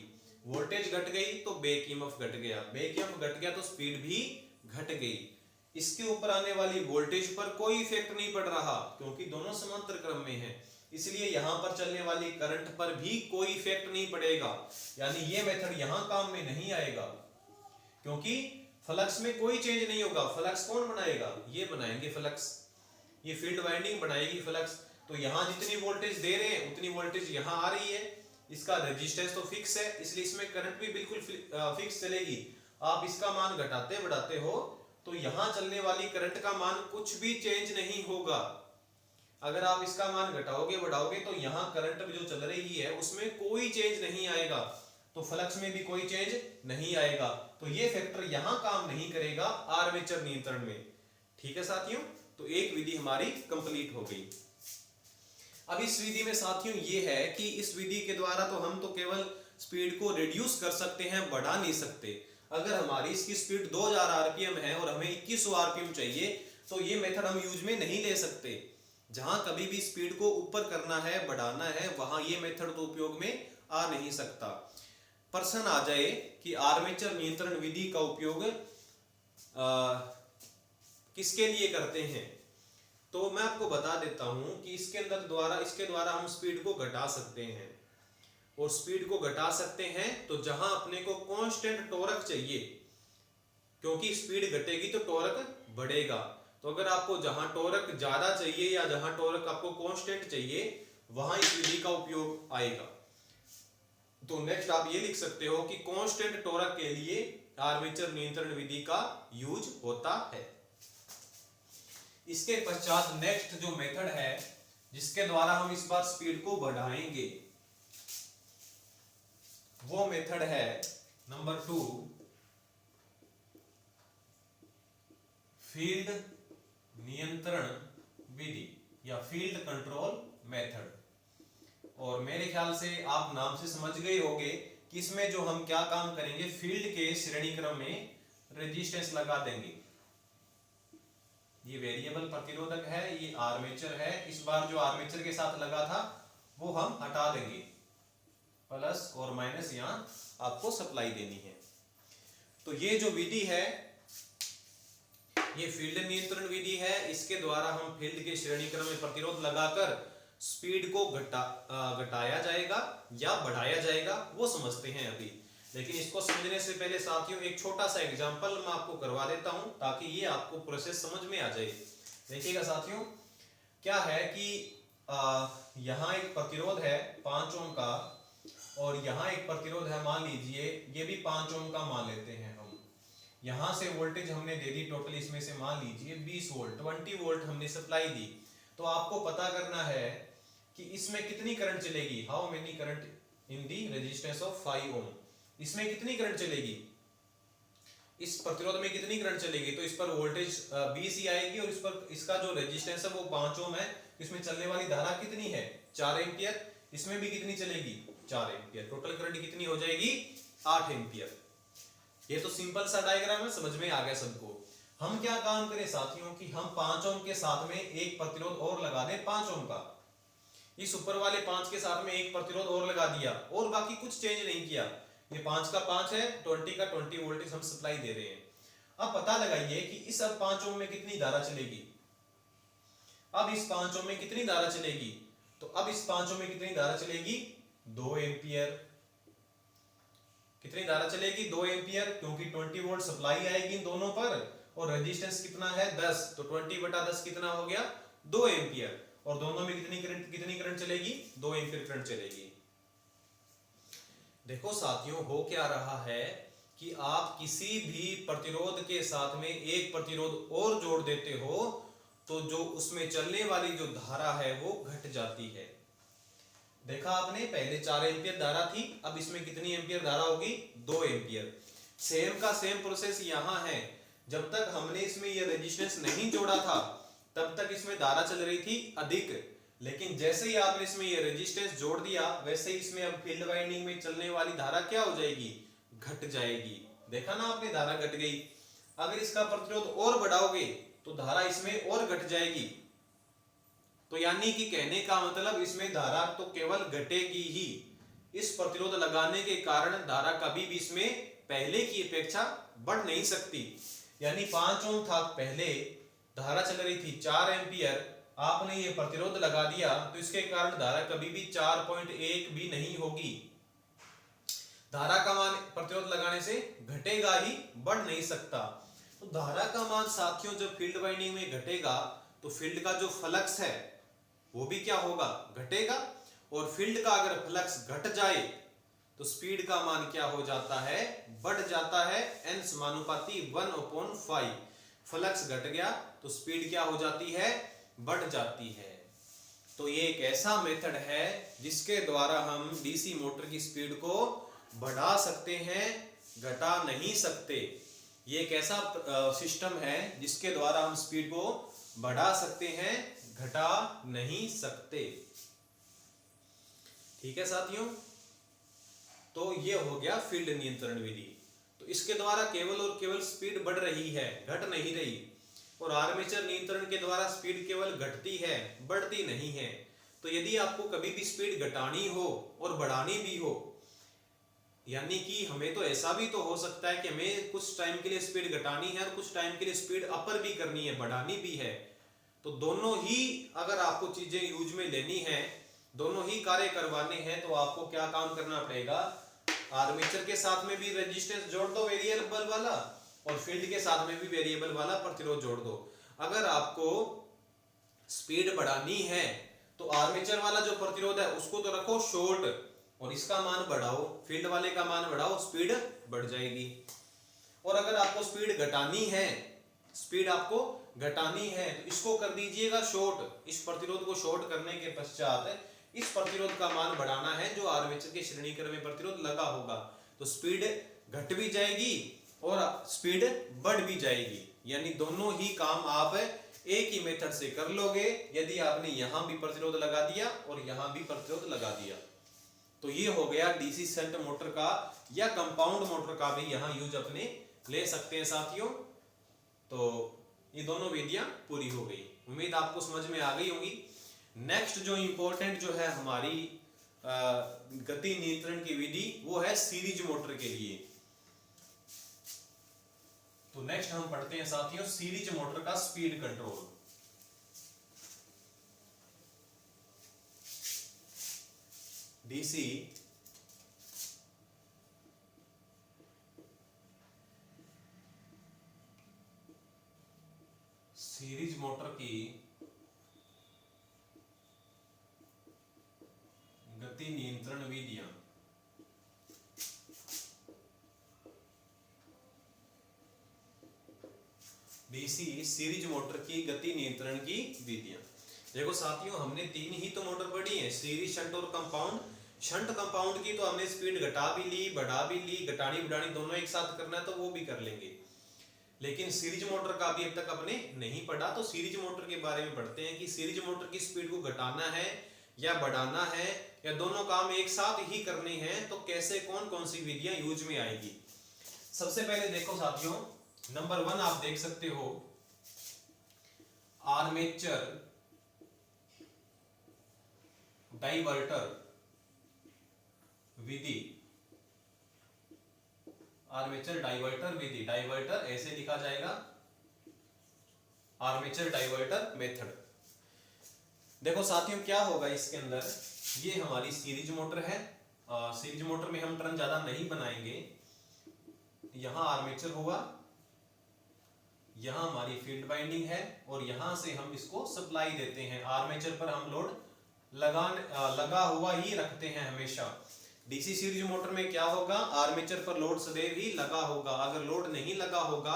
वोल्टेज घट गई तो बैक ईएमएफ घट गया, बैक ईएमएफ घट गया तो स्पीड भी घट गई। इसके ऊपर आने वाली वोल्टेज पर कोई इफेक्ट नहीं पड़ रहा क्योंकि दोनों समांतर क्रम में है। इसलिए यहां पर चलने वाली करंट पर भी कोई इफेक्ट नहीं पड़ेगा, यानी ये मेथड यहां काम में नहीं आएगा, क्योंकि फ्लक्स में कोई चेंज नहीं होगा। फ्लक्स कौन बनाएगा? ये बनाएंगे फ्लक्स, ये फील्ड वाइंडिंग बनाएगी फ्लक्स। तो यहां जितनी वोल्टेज दे रहे हैं उतनी वोल्टेज यहां आ रही है, इसका रेजिस्टेंस तो फिक्स है, इसलिए इसमें करंट भी बिल्कुल फिक्स चलेगी। आप इसका मान घटाते बढ़ाते हो तो यहां चलने वाली करंट का मान कुछ भी चेंज नहीं होगा। अगर आप इसका मान घटाओगे बढ़ाओगे तो यहाँ करंट जो चल रही है उसमें कोई चेंज नहीं आएगा, तो फ्लक्स में भी कोई चेंज नहीं आएगा। तो ये फैक्टर यहाँ काम नहीं करेगा आर्मेचर नियंत्रण में। ठीक है साथियों, तो एक विधि हमारी कंप्लीट हो गई। अब इस विधि में साथियों ये है कि इस विधि के द्वारा तो हम तो केवल स्पीड को रिड्यूस कर सकते हैं, बढ़ा नहीं सकते। अगर हमारी इसकी स्पीड 2000 आरपीएम है और हमें 2100 आरपीएम चाहिए तो ये मेथड हम यूज में नहीं ले सकते। जहां कभी भी स्पीड को ऊपर करना है बढ़ाना है वहां ये मेथड तो उपयोग में आ नहीं सकता। प्रश्न आ जाए कि आर्मेचर नियंत्रण विधि का उपयोग किसके लिए करते हैं, तो मैं आपको बता देता हूं कि इसके द्वारा हम स्पीड को घटा सकते हैं। और स्पीड को घटा सकते हैं तो जहां अपने को कांस्टेंट टॉर्क चाहिए, क्योंकि स्पीड घटेगी तो टॉर्क बढ़ेगा। तो अगर आपको जहां टॉर्क ज्यादा चाहिए या जहां टॉर्क आपको कांस्टेंट चाहिए वहां इस विधि का उपयोग आएगा। तो नेक्स्ट आप ये लिख सकते हो कि कांस्टेंट टॉर्क के लिए आर्मेचर नियंत्रण विधि का यूज होता है। इसके पश्चात नेक्स्ट जो मेथड है जिसके द्वारा हम इस बार स्पीड को बढ़ाएंगे वो मेथड है नंबर 2, फील्ड नियंत्रण विधि या फील्ड कंट्रोल मेथड। और मेरे ख्याल से आप नाम से समझ गए होंगे कि इसमें जो हम क्या काम करेंगे, फील्ड के श्रेणी क्रम में रेजिस्टेंस लगा देंगे। ये वेरिएबल प्रतिरोधक है, ये आर्मेचर है। इस बार जो आर्मेचर के साथ लगा था वो हम हटा देंगे, प्लस और माइनस यहां आपको सप्लाई देनी है। तो ये जो विधि है ये फील्ड नियंत्रण विधि है। इसके द्वारा हम फील्ड के श्रेणी क्रम में प्रतिरोध लगाकर स्पीड को घटाया जाएगा या बढ़ाया जाएगा, वो समझते हैं अभी। लेकिन इसको समझने से पहले साथियों एक छोटा सा एग्जांपल मैं आपको करवा देता हूं ताकि ये आपको प्रोसेस समझ में आ जाए। देखिएगा साथियों, क्या है कि यहाँ एक प्रतिरोध है 5 ओम का और यहाँ एक प्रतिरोध है, मान लीजिए ये भी 5 ओम का मान लेते हैं हम। यहाँ से वोल्टेज हमने दे दी टोटल, इसमें से मान लीजिए 20 वोल्ट 20 वोल्ट हमने सप्लाई दी। तो आपको पता करना है कि इसमें कितनी करंट चलेगी, how many current in the resistance of 5 ओम। इसमें कितनी करंट चलेगी, इस प्रतिरोध में कितनी करंट चलेगी, तो इस पर वोल्टेज 20 ही आएगी और इस पर इसका जो रेजिस्टेंस है वो 5 ओम है। इसमें चलने वाली धारा कितनी है 4 एम्पियर, इसमें भी कितनी चलेगी 4 एम्पियर। टोटल करंट कितनी हो जाएगी 8 एम्पियर। ये तो सिंपल सा डायग्राम है, समझ में आ गया सबको। हम क्या काम करें साथियों कि हम 5 ओम के साथ में एक प्रतिरोध और लगा दें 5 ओम का। इस ऊपर वाले 5 के साथ में एक प्रतिरोध और लगा दिया और बाकी कुछ चेंज नहीं किया। ये 5 का 5 है, 20 का 20 वोल्टेज हम सप्लाई दे रहे हैं। अब पता लगाइए कि इस अब 5 ओम में कितनी धारा चलेगी। अब इस 5 ओम में कितनी धारा चलेगी, तो अब इस 5 ओम में कितनी धारा चलेगी 2 एम्पियर। कितनी धारा चलेगी 2 एम्पियर, क्योंकि 20 वोल्ट सप्लाई आएगी इन दोनों पर और रेजिस्टेंस कितना है 10, तो 20/10 कितना हो गया 2 एम्पियर। और दोनों में कितनी करंट चलेगी 2 एम्पियर करंट चलेगी। देखो साथियों, हो क्या रहा है कि आप किसी भी प्रतिरोध के साथ में एक प्रतिरोध और जोड़ देते हो तो जो उसमें चलने वाली जो धारा है वो घट जाती है। देखा आपने, पहले 4 एम्पियर धारा थी, अब इसमें कितनी एम्पियर धारा होगी 2 एम्पियर। सेम का सेम प्रोसेस यहां है। जब तक हमने इसमें ये रेजिस्टेंस नहीं जोड़ा था तब तक इसमें धारा चल रही थी अधिक, लेकिन जैसे ही आपने इसमें ये रेजिस्टेंस जोड़ दिया वैसे ही इसमें अब फील्ड वाइंडिंग में चलने वाली धारा क्या हो जाएगी घट जाएगी। देखा ना आपने, धारा घट गई। अगर इसका प्रतिरोध और बढ़ाओगे तो धारा इसमें और घट जाएगी। तो यानी कि कहने का मतलब इसमें धारा तो केवल घटेगी ही। इस प्रतिरोध लगाने के कारण धारा कभी भी इसमें पहले की अपेक्षा बढ़ नहीं सकती। यानी 5 ओम था पहले, धारा चल रही थी 4 एम्पियर, आपने ये प्रतिरोध लगा दिया तो इसके कारण धारा कभी भी 4.1 भी नहीं होगी। धारा का मान प्रतिरोध लगाने से घटेगा ही, बढ़ नहीं सकता। तो धारा का मान साथियों जब फील्ड वाइंडिंग में घटेगा तो फील्ड का जो फ्लक्स है वो भी क्या होगा, घटेगा। और फील्ड का अगर फ्लक्स घट जाए तो स्पीड का मान क्या हो जाता है, बढ़ जाता है। n समानुपाती 1/5। फ्लक्स घट गया तो स्पीड क्या हो जाती है, बढ़ जाती है। तो ये एक ऐसा मेथड है जिसके द्वारा हम डीसी मोटर की स्पीड को बढ़ा सकते हैं, घटा नहीं सकते। ये एक ऐसा सिस्टम है जिसके द्वारा हम स्पीड को बढ़ा सकते हैं, घटा नहीं सकते। ठीक है साथियों, तो ये हो गया फील्ड नियंत्रण विधि। तो इसके द्वारा केवल और केवल स्पीड बढ़ रही है, घट नहीं रही। और आर्मेचर नियंत्रण के द्वारा स्पीड केवल घटती है, बढ़ती नहीं है। तो यदि आपको कभी भी स्पीड घटानी हो और बढ़ानी भी हो, यानी कि हमें तो ऐसा भी तो हो सकता है कि हमें कुछ टाइम के लिए स्पीड घटानी है और कुछ टाइम के लिए स्पीड अपर भी करनी है, बढ़ानी भी है। तो दोनों ही अगर आपको चीजें यूज में लेनी है, दोनों ही कार्य करवाने हैं, तो आपको क्या काम करना पड़ेगा, आर्मेचर के साथ में भी रेजिस्टेंस जोड़ दो वेरिएबल वाला, और फील्ड के साथ में भी वेरिएबल वाला प्रतिरोध जोड़ दो। अगर आपको स्पीड बढ़ानी है तो आर्मेचर वाला जो प्रतिरोध है उसको तो रखो शॉर्ट और इसका मान बढ़ाओ, फील्ड वाले का मान बढ़ाओ, स्पीड बढ़ जाएगी। और अगर आपको स्पीड घटानी है, स्पीड आपको घटानी है तो इसको कर दीजिएगा शॉर्ट। इस प्रतिरोध को शॉर्ट करने के पश्चात इस प्रतिरोध का मान बढ़ाना है जो आर्मेचर के श्रेणीक्रम में प्रतिरोध लगा होगा, तो स्पीड घट भी जाएगी और स्पीड बढ़ भी जाएगी। यानी दोनों ही काम आप एक ही मेथड से कर लोगे यदि आपने यहां भी प्रतिरोध लगा दिया और यहां भी प्रतिरोध लगा दिया। तो ये हो गया डीसी शंट मोटर का या कंपाउंड मोटर का भी यहां यूज अपने ले सकते हैं साथियों। तो ये दोनों विधियां पूरी हो गई, उम्मीद आपको समझ में आ गई होगी। नेक्स्ट जो इंपॉर्टेंट जो है हमारी गति नियंत्रण की विधि वो है सीरीज मोटर के लिए। तो नेक्स्ट हम पढ़ते हैं साथियों सीरीज मोटर का speed control. DC series motor की गति नियंत्रण विधियां। डीसी सीरीज मोटर की गति नियंत्रण की विधियां। देखो साथियों हमने तीन ही तो मोटर पढ़ी है, सीरीज, शंट और कंपाउंड। शंट कंपाउंड की तो हमने स्पीड घटा भी ली, बढ़ा भी ली, घटानी बढ़ानी दोनों एक साथ करना है तो वो भी कर लेंगे। लेकिन सीरीज मोटर का भी अब तक अपने नहीं पढ़ा, तो सीरीज मोटर के बारे में पढ़ते हैं कि सीरीज मोटर की स्पीड को घटाना है या बढ़ाना है या दोनों काम एक साथ ही करने हैं तो कैसे कौन कौन सी विधियां यूज में आएगी। सबसे पहले देखो साथियों नंबर 1 आप देख सकते हो आर्मेचर डाइवर्टर विधि। आर्मेचर डाइवर्टर विधि, डाइवर्टर ऐसे लिखा जाएगा आर्मेचर डाइवर्टर मेथड। देखो साथियों क्या होगा इसके अंदर, ये हमारी सीरीज मोटर है। सीरीज मोटर में हम टर्न ज्यादा नहीं बनाएंगे। यहां आर्मेचर हुआ, यहां हमारी फील्ड वाइंडिंग है और यहां से हम इसको सप्लाई देते हैं। आर्मेचर पर हम लोड लगा हुआ ही रखते हैं हमेशा। डीसी सीरीज मोटर में क्या होगा, आर्मेचर पर लोड सदैव ही लगा होगा। अगर लोड नहीं लगा होगा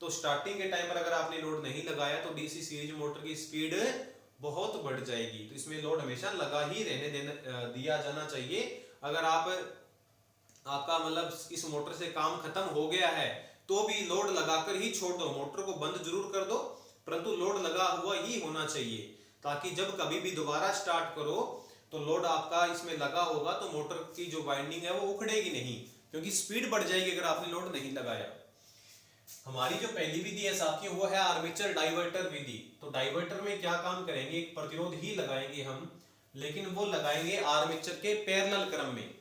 तो स्टार्टिंग के टाइम पर अगर आपने लोड नहीं लगाया तो डीसी सीरीज मोटर की स्पीड बहुत बढ़ जाएगी। तो इसमें लोड हमेशा लगा ही दिया जाना चाहिए। अगर आपका मतलब इस मोटर से काम खत्म हो गया है तो भी लोड लगाकर ही छोड़ दो, मोटर को बंद जरूर कर दो परंतु लोड लगा हुआ ही होना चाहिए, ताकि जब कभी भी दोबारा स्टार्ट करो तो लोड आपका इसमें लगा होगा तो मोटर की जो वाइंडिंग है वो उखड़ेगी नहीं, क्योंकि स्पीड बढ़ जाएगी अगर आपने लोड नहीं लगाया। हमारी जो पहली विधि है साथियों वो है आर्मेचर डाइवर्टर विधि। तो डाइवर्टर में क्या काम करेंगे, एक प्रतिरोध ही लगाएंगे हम, लेकिन वो लगाएंगे आर्मेचर के पैरेलल क्रम में,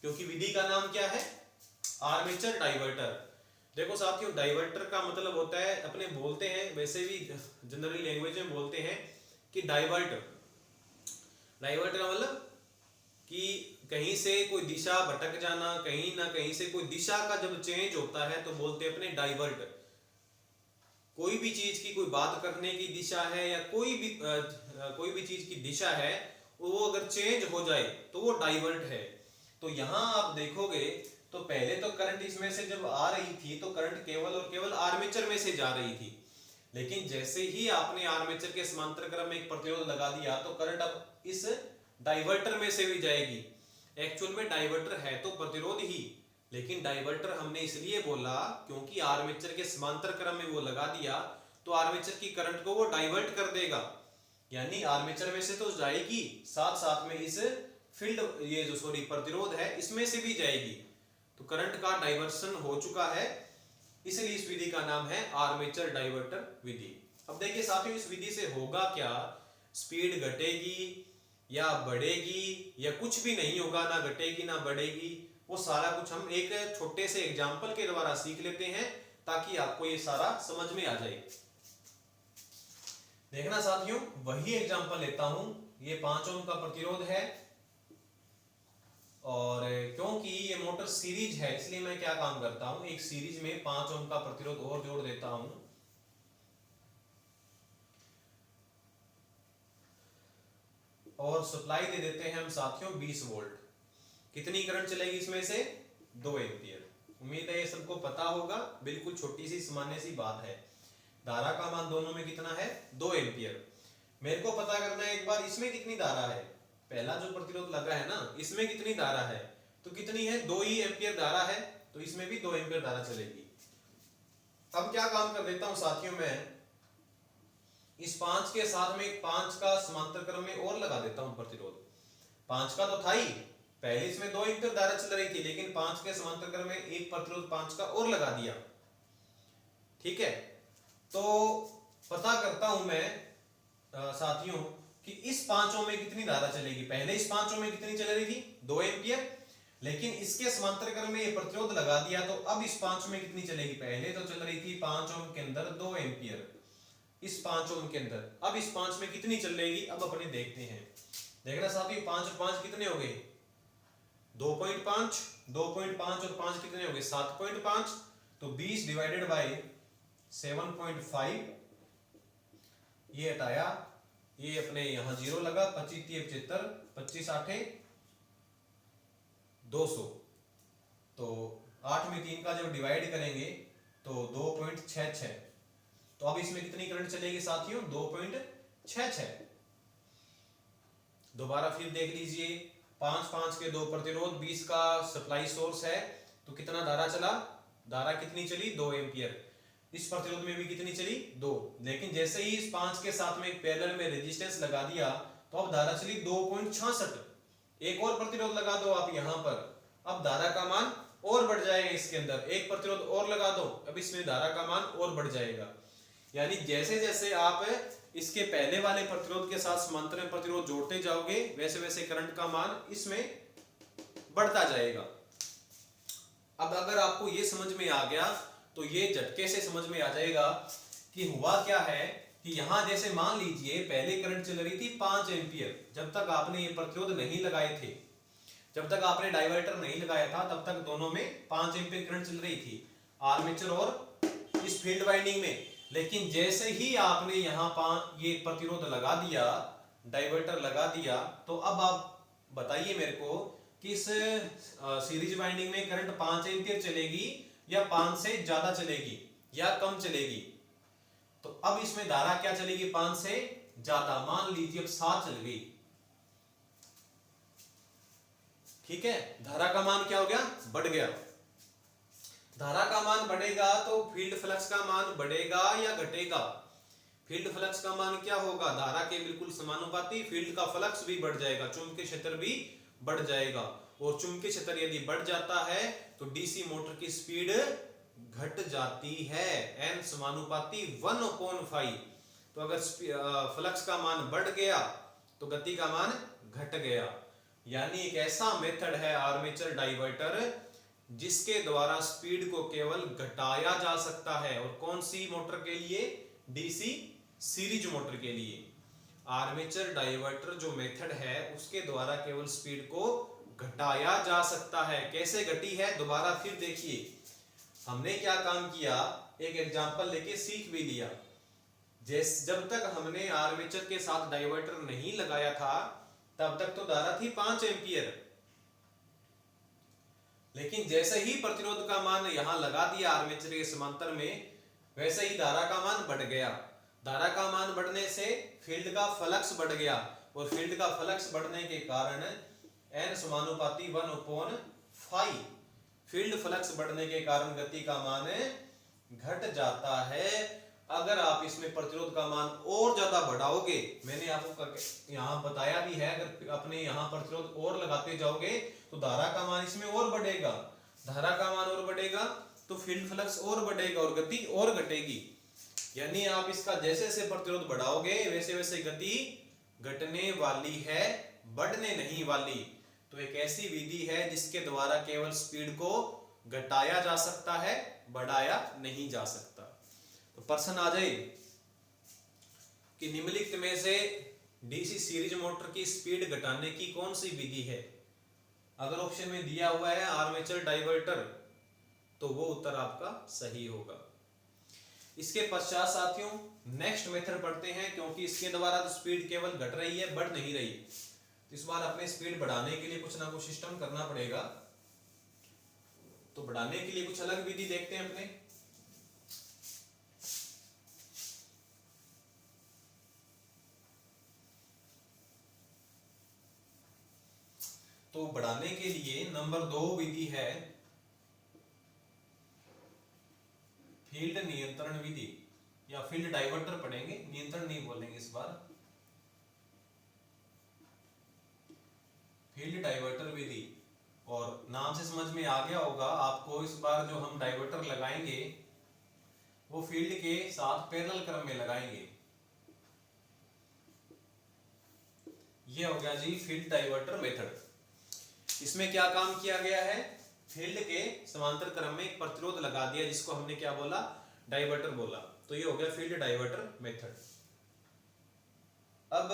क्योंकि विधि का नाम क्या है, आर्मेचर डाइवर्टर। देखो साथियों, डाइवर्टर का मतलब होता है, अपने बोलते हैं वैसे भी जनरली लैंग्वेज में बोलते हैं कि डाइवर्ट, डाइवर्ट का मतलब कि कहीं से कोई दिशा भटक जाना, कहीं ना कहीं से कोई दिशा का जब चेंज होता है तो बोलते हैं अपने डाइवर्ट। कोई भी चीज की कोई बात करने की दिशा है या कोई भी चीज की दिशा है, वो अगर चेंज हो जाए तो वो डाइवर्ट है। तो यहां आप देखोगे तो पहले तो करंट इसमें से जब आ रही थी तो करंट केवल और केवल आर्मेचर में से जा रही थी, लेकिन जैसे ही आपने आर्मेचर के समांतर क्रम में एक प्रतिरोध लगा दिया तो करंट अब इस डाइवर्टर में से भी जाएगी। एक्चुअल में डाइवर्टर है तो प्रतिरोध ही, लेकिन डाइवर्टर हमने इसलिए बोला क्योंकि आर्मेचर के समांतर क्रम में वो लगा दिया तो आर्मेचर की करंट को वो डाइवर्ट कर देगा, यानी आर्मेचर में से तो जाएगी, साथ साथ में इस फील्ड, ये जो सॉरी प्रतिरोध है, इसमें से भी जाएगी। तो करंट का डाइवर्सन हो चुका है, इसलिए इस विधि का नाम है आर्मेचर डाइवर्टर विधि। अब देखिए साथियों, इस विधि से होगा क्या, स्पीड घटेगी या बढ़ेगी या कुछ भी नहीं होगा, ना घटेगी ना बढ़ेगी, वो सारा कुछ हम एक छोटे से एग्जाम्पल के द्वारा सीख लेते हैं ताकि आपको ये सारा समझ में आ जाए। देखना साथियों, वही एग्जाम्पल लेता हूं, ये 5 ओम का प्रतिरोध है और क्योंकि ये मोटर सीरीज है इसलिए मैं क्या काम करता हूं, एक सीरीज में 5 ओम का प्रतिरोध और जोड़ देता हूं। और सप्लाई दे देते हैं हम साथियों 20 वोल्ट। कितनी करंट चलेगी इसमें से, 2 एम्पियर। उम्मीद है ये सबको पता होगा, बिल्कुल छोटी सी सामान्य सी बात है। धारा का मान दोनों में कितना है, 2 एम्पियर। मेरे को पता करना है एक बार, इसमें कितनी धारा है, पहला जो प्रतिरोध लगा है ना, इसमें कितनी धारा है, तो कितनी है, 2 ही एम्पियर धारा है, तो इसमें भी 2 एम्पियर धारा चलेगी। अब क्या काम कर देता हूं साथियों, मैं इस 5 के साथ में 5 का समांतर क्रम में और लगा देता हूं प्रतिरोध। 5 का तो था ही, पहले इसमें 2 एम्पियर धारा चल रही थी, लेकिन 5 के समांतर क्रम में एक प्रतिरोध 5 का और लगा दिया। ठीक है, तो पता करता हूं मैं साथियों कि इस 5 ओम में कितनी धारा चलेगी। पहले इस 5 ओम में कितनी चल रही थी, 2 एम्पियर, लेकिन इसके समांतर क्रम में ये प्रतिरोध लगा दिया तो अब इस 5 में कितनी चलेगी, पहले तो चल रही थी 5 ओम के अंदर 2 एम्पियर, इस 5 ओम के अंदर अब इस 5 में कितनी चल रहेगी, अब अपने देखते हैं। देखना साथियों, 5 और 5 कितने हो गए, 2.5, 2.5 और 5 कितने हो गए, 7.5, तो 20 डिवाइडेड बाय 7.5, ये हटाया, ये अपने यहां 0 लगा, 25 75, 25 8 200, तो 8 में 3 का जब डिवाइड करेंगे तो 2.66, तो अब इसमें कितनी करंट चलेगी साथियों, 2.66। दोबारा फिर देख लीजिए, 5 के 2 प्रतिरोध, 20 का सप्लाई सोर्स है, तो कितना धारा चला, धारा कितनी चली, 2 एम्पियर। इस प्रतिरोध में भी कितनी चली, 2, लेकिन जैसे ही इस 5 के साथ में एक पैरेलल में रेजिस्टेंस लगा दिया तो अब धारा चली 2.66। एक और प्रतिरोध लगा दो आप यहां पर, अब धारा का मान और बढ़ जाएगा, इसके अंदर एक प्रतिरोध और लगा दो, अब इसमें धारा का मान और बढ़ जाएगा। यानी जैसे जैसे आप इसके पहले वाले प्रतिरोध के साथ समांतर में प्रतिरोध जोड़ते जाओगे वैसे वैसे करंट का मान इसमें बढ़ता जाएगा। अब अगर आपको ये समझ में आ गया तो ये झटके से समझ में आ जाएगा कि हुआ क्या है, कि यहां जैसे मान लीजिए पहले करंट चल रही थी 5 एम्पियर, जब तक आपने ये प्रतिरोध नहीं लगाए थे, जब तक आपने डाइवर्टर नहीं लगाया था तब तक दोनों में 5 एम्पियर करंट चल रही थी, आर्मेचर और इस फील्ड वाइंडिंग में। लेकिन जैसे ही आपने यहाँ ये प्रतिरोध लगा दिया, डाइवर्टर लगा दिया, तो अब आप बताइए मेरे को कि इस सीरीज वाइंडिंग में करंट 5 एम्पियर चलेगी या 5 से ज्यादा चलेगी या कम चलेगी। तो अब इसमें धारा क्या चलेगी, 5 से ज्यादा, मान लीजिए अब 7 चल गई। ठीक है, धारा का मान क्या हो गया, बढ़ गया। धारा का मान बढ़ेगा तो फील्ड फ्लक्स का मान बढ़ेगा या घटेगा, फील्ड फ्लक्स का मान क्या होगा, धारा के बिल्कुल समानुपाती फील्ड का फ्लक्स भी बढ़ जाएगा, चुंबकीय क्षेत्र भी बढ़ जाएगा। और चुंबकीय क्षेत्र यदि बढ़ जाता है तो डीसी मोटर की स्पीड घट जाती है, n समानुपाती 1/5। तो अगर फ्लक्स का मान बढ़ गया तो गति का मान घट गया। यानी एक ऐसा मेथड है आर्मेचर डाइवर्टर जिसके द्वारा स्पीड को केवल घटाया जा सकता है। और कौन सी मोटर के लिए? डीसी सीरीज मोटर के लिए। आर्मेचर डाइवर्टर जो मेथड है उसके द्वारा केवल स्पीड को घटाया जा सकता है। कैसे घटी है दोबारा फिर देखिए। हमने क्या काम किया, एक एग्जांपल लेके सीख भी लिया। जब तक हमने आर्मेचर के साथ डाइवर्टर नहीं लगाया था तब तक तो धारा थी 5 एम्पियर, लेकिन जैसे ही प्रतिरोध का मान यहां लगा दिया आर्मेचर के समांतर में, वैसे ही धारा का मान बढ़ गया। धारा का मान बढ़ने से फील्ड का फ्लक्स बढ़ गया, और फील्ड का फ्लक्स बढ़ने के कारण n समानुपाती 1/5, फील्ड फ्लक्स बढ़ने के कारण गति का मान घट जाता है। अगर आप इसमें प्रतिरोध का मान और ज्यादा बढ़ाओगे, मैंने आपको यहाँ बताया भी है, अगर अपने यहाँ प्रतिरोध और लगाते जाओगे तो धारा का मान इसमें और बढ़ेगा। धारा का मान और बढ़ेगा तो फील्ड फ्लक्स और बढ़ेगा और गति और घटेगी। यानी आप इसका जैसे जैसे प्रतिरोध बढ़ाओगे वैसे वैसे गति घटने वाली है, बढ़ने नहीं वाली। तो एक ऐसी विधि है जिसके द्वारा केवल स्पीड को घटाया जा सकता है, बढ़ाया नहीं जा सकता। तो प्रश्न आ जाए कि निम्नलिखित में से डीसी सीरीज मोटर की स्पीड घटाने की कौन सी विधि है? अगर ऑप्शन में दिया हुआ है आर्मेचर डाइवर्टर तो वो उत्तर आपका सही होगा। इसके पश्चात साथियों नेक्स्ट मेथड पढ़ते हैं, क्योंकि इसके द्वारा तो स्पीड केवल घट रही है, बढ़ नहीं रही। तो इस बार अपने स्पीड बढ़ाने के लिए कुछ ना कुछ सिस्टम करना पड़ेगा। तो बढ़ाने के लिए कुछ अलग विधि देखते हैं अपने। तो बढ़ाने के लिए नंबर 2 विधि है फील्ड नियंत्रण विधि, या फील्ड डाइवर्टर पढ़ेंगे, नियंत्रण नहीं बोलेंगे इस बार। फील्ड डाइवर्टर विधि, और नाम से समझ में आ गया होगा आपको। इस बार जो हम डाइवर्टर लगाएंगे वो फील्ड के साथ पैरेलल क्रम में लगाएंगे। ये हो गया जी फील्ड डाइवर्टर मेथड। इसमें क्या काम किया गया है, फील्ड के समांतर क्रम में एक प्रतिरोध लगा दिया जिसको हमने क्या बोला, डाइवर्टर बोला। तो ये हो गया फील्ड डाइवर्टर मेथड। अब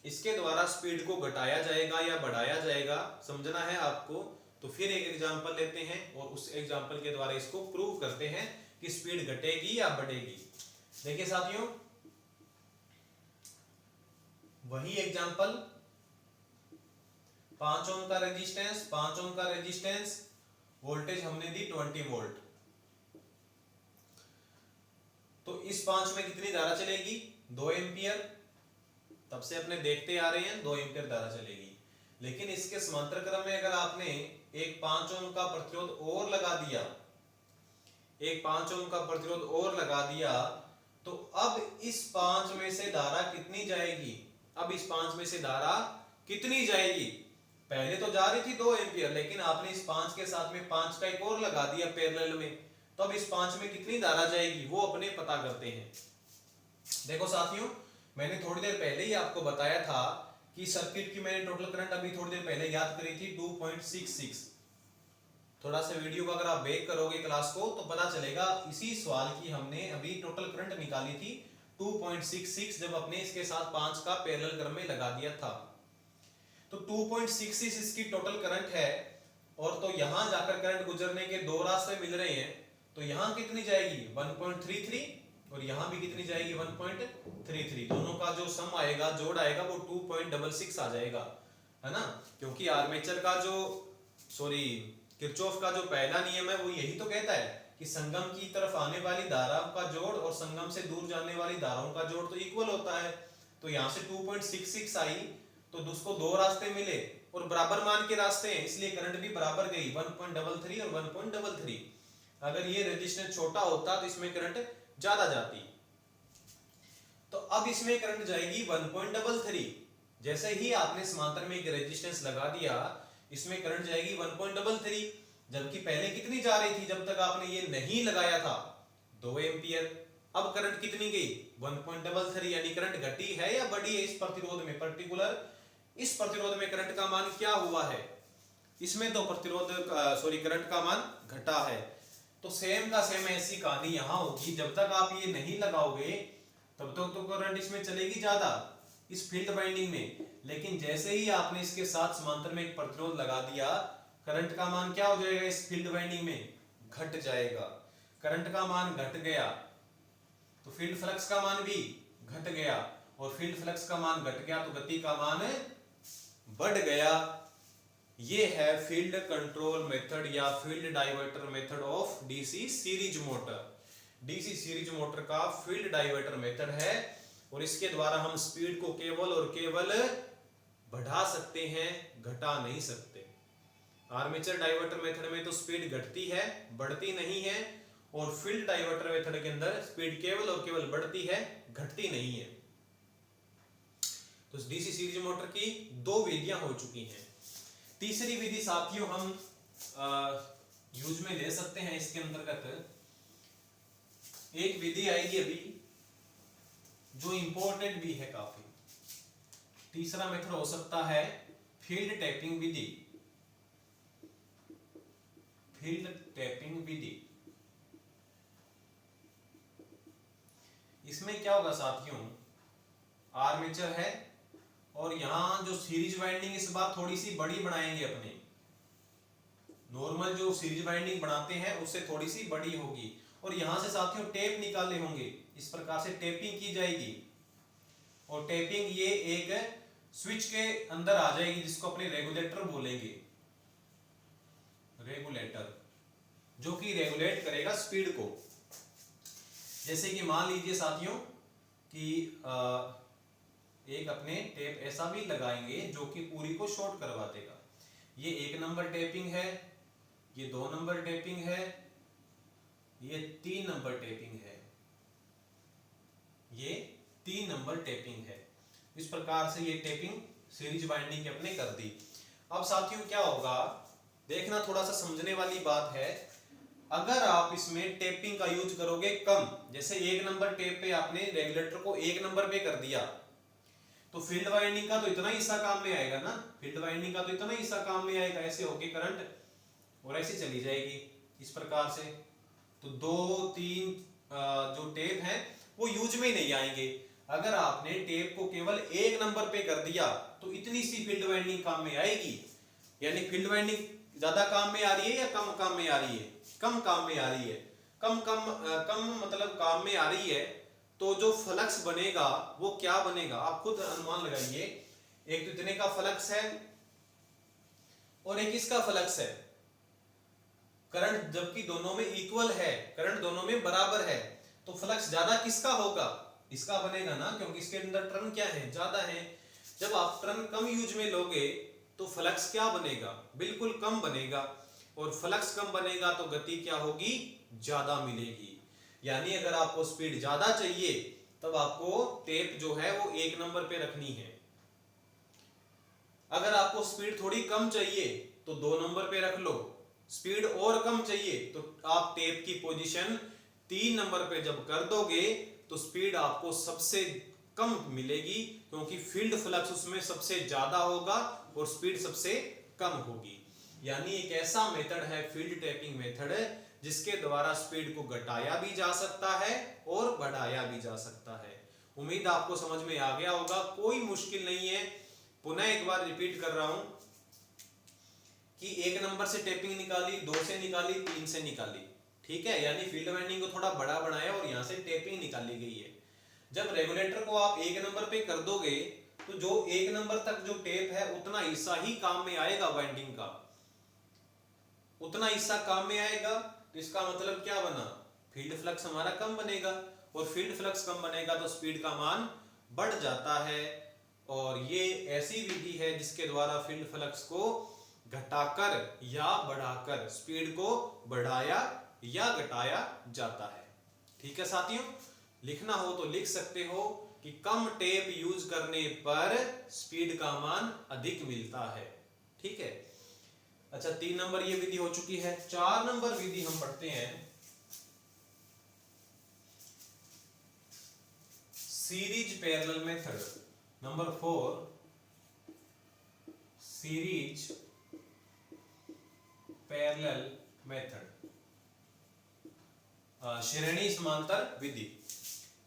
इसके द्वारा स्पीड को घटाया जाएगा या बढ़ाया जाएगा, समझना है आपको। तो फिर एक एग्जांपल लेते हैं और उस एग्जांपल के द्वारा इसको प्रूव करते हैं कि स्पीड घटेगी या बढ़ेगी। देखिए साथियों, वही एग्जांपल, 5 ओम का रेजिस्टेंस, 5 ओम का रेजिस्टेंस, वोल्टेज हमने दी 20 वोल्ट। तो इस 5 में कितनी धारा चलेगी, 2 एम्पियर। तब से अपने देखते आ रहे हैं 2 एम्पियर धारा चलेगी। लेकिन इसके समांतर क्रम में अगर आपने एक 5 ओम का प्रतिरोध और लगा दिया, एक 5 ओम का प्रतिरोध और लगा दिया, तो अब इस 5 में से धारा कितनी जाएगी, अब इस 5 में से धारा कितनी जाएगी। पहले तो जा रही थी 2 एम्पियर, लेकिन आपने इस 5 के साथ में 5 का एक और लगा दिया पैरेलल में, तो अब इस 5 में कितनी धारा जाएगी वो अपने पता करते हैं। देखो साथियों, मैंने थोड़ी देर पहले ही आपको बताया था कि सर्किट की मैंने टोटल करंट अभी थोड़ी देर पहले याद करी थी 2.66। थोड़ा सा वीडियो को अगर आप बैक करोगे क्लास को तो पता चलेगा, इसी सवाल की हमने अभी टोटल करंट निकाली थी 2.66, जब अपने इसके साथ 5 का पैरेलल क्रम में लगा दिया था। तो 2.66 इसकी टोटल करंट है, और तो यहां जाकर करंट गुजरने के 2 रास्ते मिल रहे हैं। तो यहां कितनी जाएगी 1.33, और यहां भी कितनी जाएगी 1.33। दोनों का जो सम आएगा, जोड़ आएगा, वो 2.66 आ जाएगा, है ना। क्योंकि आर्मेचर का जो किरचॉफ का जो पहला नियम है वो यही तो कहता है कि संगम की तरफ आने वाली धाराओं का जोड़ और संगम से दूर जाने वाली धाराओं का जोड़ तो इक्वल होता है। तो यहाँ से 2.66 आई, तो उसको 2 रास्ते मिले और बराबर मान के रास्ते हैं, इसलिए करंट भी बराबर गई 1.33 और 1.33। अगर ये रेजिस्टेंस छोटा होता तो इसमें करंट ज्यादा जाती। तो अब इसमें करंट जाएगी 1.33। जैसे ही आपने समांतर में एक रेजिस्टेंस लगा दिया, इसमें करंट जाएगी 1.33, जबकि पहले कितनी जा रही थी जब तक आपने ये नहीं लगाया था, 2 एम्पियर। अब करंट कितनी गई 1.33, यानी करंट घटी है या बढ़ी है इस प्रतिरोध में, पर्टिकुलर इस प्रतिरोध में करंट का मान क्या हुआ है, इसमें तो प्रतिरोध करंट का मान घटा है। तो सेम का सेम ऐसी कहानी यहाँ होगी, जब तक आप ये नहीं लगाओगे तब तक तो करंट इसमें चलेगी ज्यादा इस फील्ड वाइंडिंग में, लेकिन जैसे ही आपने इसके साथ समांतर में एक प्रतिरोध लगा दिया, करंट का मान क्या हो जाएगा इस फील्ड वाइंडिंग में, घट जाएगा। करंट का मान घट गया तो फील्ड फ्लक्स का मान भी घट गया, और फील्ड फ्लक्स का मान घट गया तो गति का मान बढ़ गया। ये है फील्ड कंट्रोल मेथड या field diverter method of DC series motor. DC series motor का फील्ड डाइवर्टर मेथड है, और इसके द्वारा हम स्पीड को केवल और केवल बढ़ा सकते हैं, घटा नहीं सकते। आर्मेचर डाइवर्टर मेथड में तो स्पीड घटती है, बढ़ती नहीं है, और फील्ड डाइवर्टर मेथड के अंदर स्पीड केवल और केवल बढ़ती है, घटती नहीं है। तो डीसी सीरीज मोटर की दो विधियां हो चुकी हैं। तीसरी विधि साथियों हम यूज में ले सकते हैं। इसके अंतर्गत एक विधि आएगी अभी जो इंपॉर्टेंट भी है काफी। तीसरा मेथड हो सकता है फील्ड टैपिंग विधि। फील्ड टैपिंग विधि, इसमें क्या होगा साथियों, आर्मेचर है और यहां जो सीरीज वाइंडिंग इस बार थोड़ी सी बड़ी बनाएंगे अपने, नॉर्मल जो सीरीज वाइंडिंग बनाते हैं उससे थोड़ी सी बड़ी होगी, और यहां से साथियों टेप निकाले होंगे। इस प्रकार से टेपिंग की जाएगी, और टेपिंग ये एक स्विच के अंदर आ जाएगी जिसको अपने रेगुलेटर बोलेंगे। रेगुलेटर जो कि रेगुलेट करेगा स्पीड को। जैसे कि मान लीजिए साथियों कि एक अपने टेप ऐसा भी लगाएंगे जो कि पूरी को शॉर्ट करवा देगा। ये 1 नंबर टेपिंग है, ये 2 नंबर टेपिंग है, ये 3 नंबर टेपिंग है, ये 3 नंबर टेपिंग है। इस प्रकार से ये टेपिंग सीरीज वाइंडिंग अपने कर दी। अब साथियों क्या होगा, देखना थोड़ा सा समझने वाली बात है। अगर आप इसमें टेपिंग का यूज करोगे कम, जैसे 1 नंबर टेप पे आपने रेगुलेटर को 1 नंबर पे कर दिया, तो फील्ड वाइंडिंग का तो इतना हिस्सा काम में आएगा ना, फील्ड वाइंडिंग का तो इतना हिस्सा काम में आएगा, ऐसे होके करंट और ऐसे चली जाएगी इस प्रकार से। तो 2-3 जो टेप हैं वो यूज में ही नहीं आएंगे। अगर आपने टेप को केवल 1 नंबर पे कर दिया तो इतनी सी फील्ड वाइंडिंग काम में आएगी। यानी फील्ड वाइंडिंग ज्यादा काम में आ रही है या कम काम में आ रही है, कम काम में आ रही है। कम मतलब काम में आ रही है, तो जो फ्लक्स बनेगा वो क्या बनेगा आप खुद अनुमान लगाइए। एक तो इतने का फ्लक्स है और एक इसका फ्लक्स है, करंट जबकि दोनों में इक्वल है, करंट दोनों में बराबर है, तो फ्लक्स ज्यादा किसका होगा, इसका बनेगा ना, क्योंकि इसके अंदर टर्न क्या है, ज्यादा है। जब आप टर्न कम यूज में लोगे तो फ्लक्स क्या बनेगा, बिल्कुल कम बनेगा, और फ्लक्स कम बनेगा तो गति क्या होगी, ज्यादा मिलेगी। यानी अगर आपको स्पीड ज्यादा चाहिए तब आपको टेप जो है वो 1 नंबर पे रखनी है। अगर आपको स्पीड थोड़ी कम चाहिए तो 2 नंबर पे रख लो। स्पीड और कम चाहिए तो आप टेप की पोजीशन 3 नंबर पे जब कर दोगे तो स्पीड आपको सबसे कम मिलेगी, क्योंकि फील्ड फ्लक्स उसमें सबसे ज्यादा होगा और स्पीड सबसे कम होगी। यानी एक ऐसा मेथड है फील्ड टैपिंग मेथड जिसके द्वारा स्पीड को घटाया भी जा सकता है और बढ़ाया भी जा सकता है। उम्मीद आपको समझ में आ गया होगा, कोई मुश्किल नहीं है। पुनः एक बार रिपीट कर रहा हूं कि 1 नंबर से टेपिंग निकाली, 2 से निकाली, 3 से निकाली, ठीक है। यानी फील्ड वाइंडिंग को थोड़ा बड़ा बनाया और यहां से टेपिंग निकाली गई है। जब रेगुलेटर को आप 1 नंबर पे कर दोगे तो जो 1 नंबर तक जो टेप है उतना हिस्सा ही काम में आएगा, वाइंडिंग का उतना हिस्सा काम में आएगा। तो इसका मतलब क्या बना, फील्ड फ्लक्स हमारा कम बनेगा, और फील्ड फ्लक्स कम बनेगा तो स्पीड का मान बढ़ जाता है। और ये ऐसी विधि है जिसके द्वारा फील्ड फ्लक्स को घटाकर या बढ़ाकर स्पीड को बढ़ाया या घटाया जाता है। ठीक है साथियों, लिखना हो तो लिख सकते हो कि कम टेप यूज करने पर स्पीड का मान अधिक मिलता है। ठीक है, अच्छा 3 नंबर ये विधि हो चुकी है। 4 नंबर विधि हम पढ़ते हैं, series parallel method. Number 4 series parallel method, श्रेणी समांतर विधि।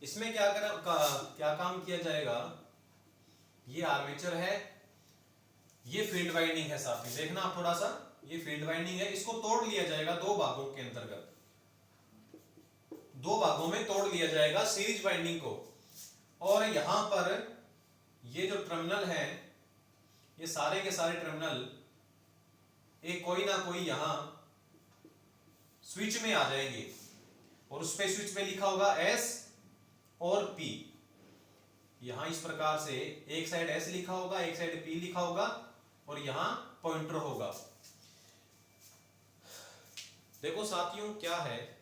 इसमें क्या काम किया जाएगा, ये आर्मेचर है, ये फील्ड वाइंडिंग है, साथ में देखना आप थोड़ा सा, ये फील्ड वाइंडिंग है, इसको तोड़ लिया जाएगा दो भागों के अंतर्गत, दो भागों में तोड़ लिया जाएगा सीरीज वाइंडिंग को। और यहां पर ये जो टर्मिनल है, ये सारे के सारे टर्मिनल एक कोई ना कोई यहां स्विच में आ जाएंगे, और उस पे स्विच में लिखा होगा S और P। यहां इस प्रकार से एक साइड S लिखा होगा, एक साइड P लिखा होगा, और यहां पॉइंटर होगा। देखो साथियों क्या है,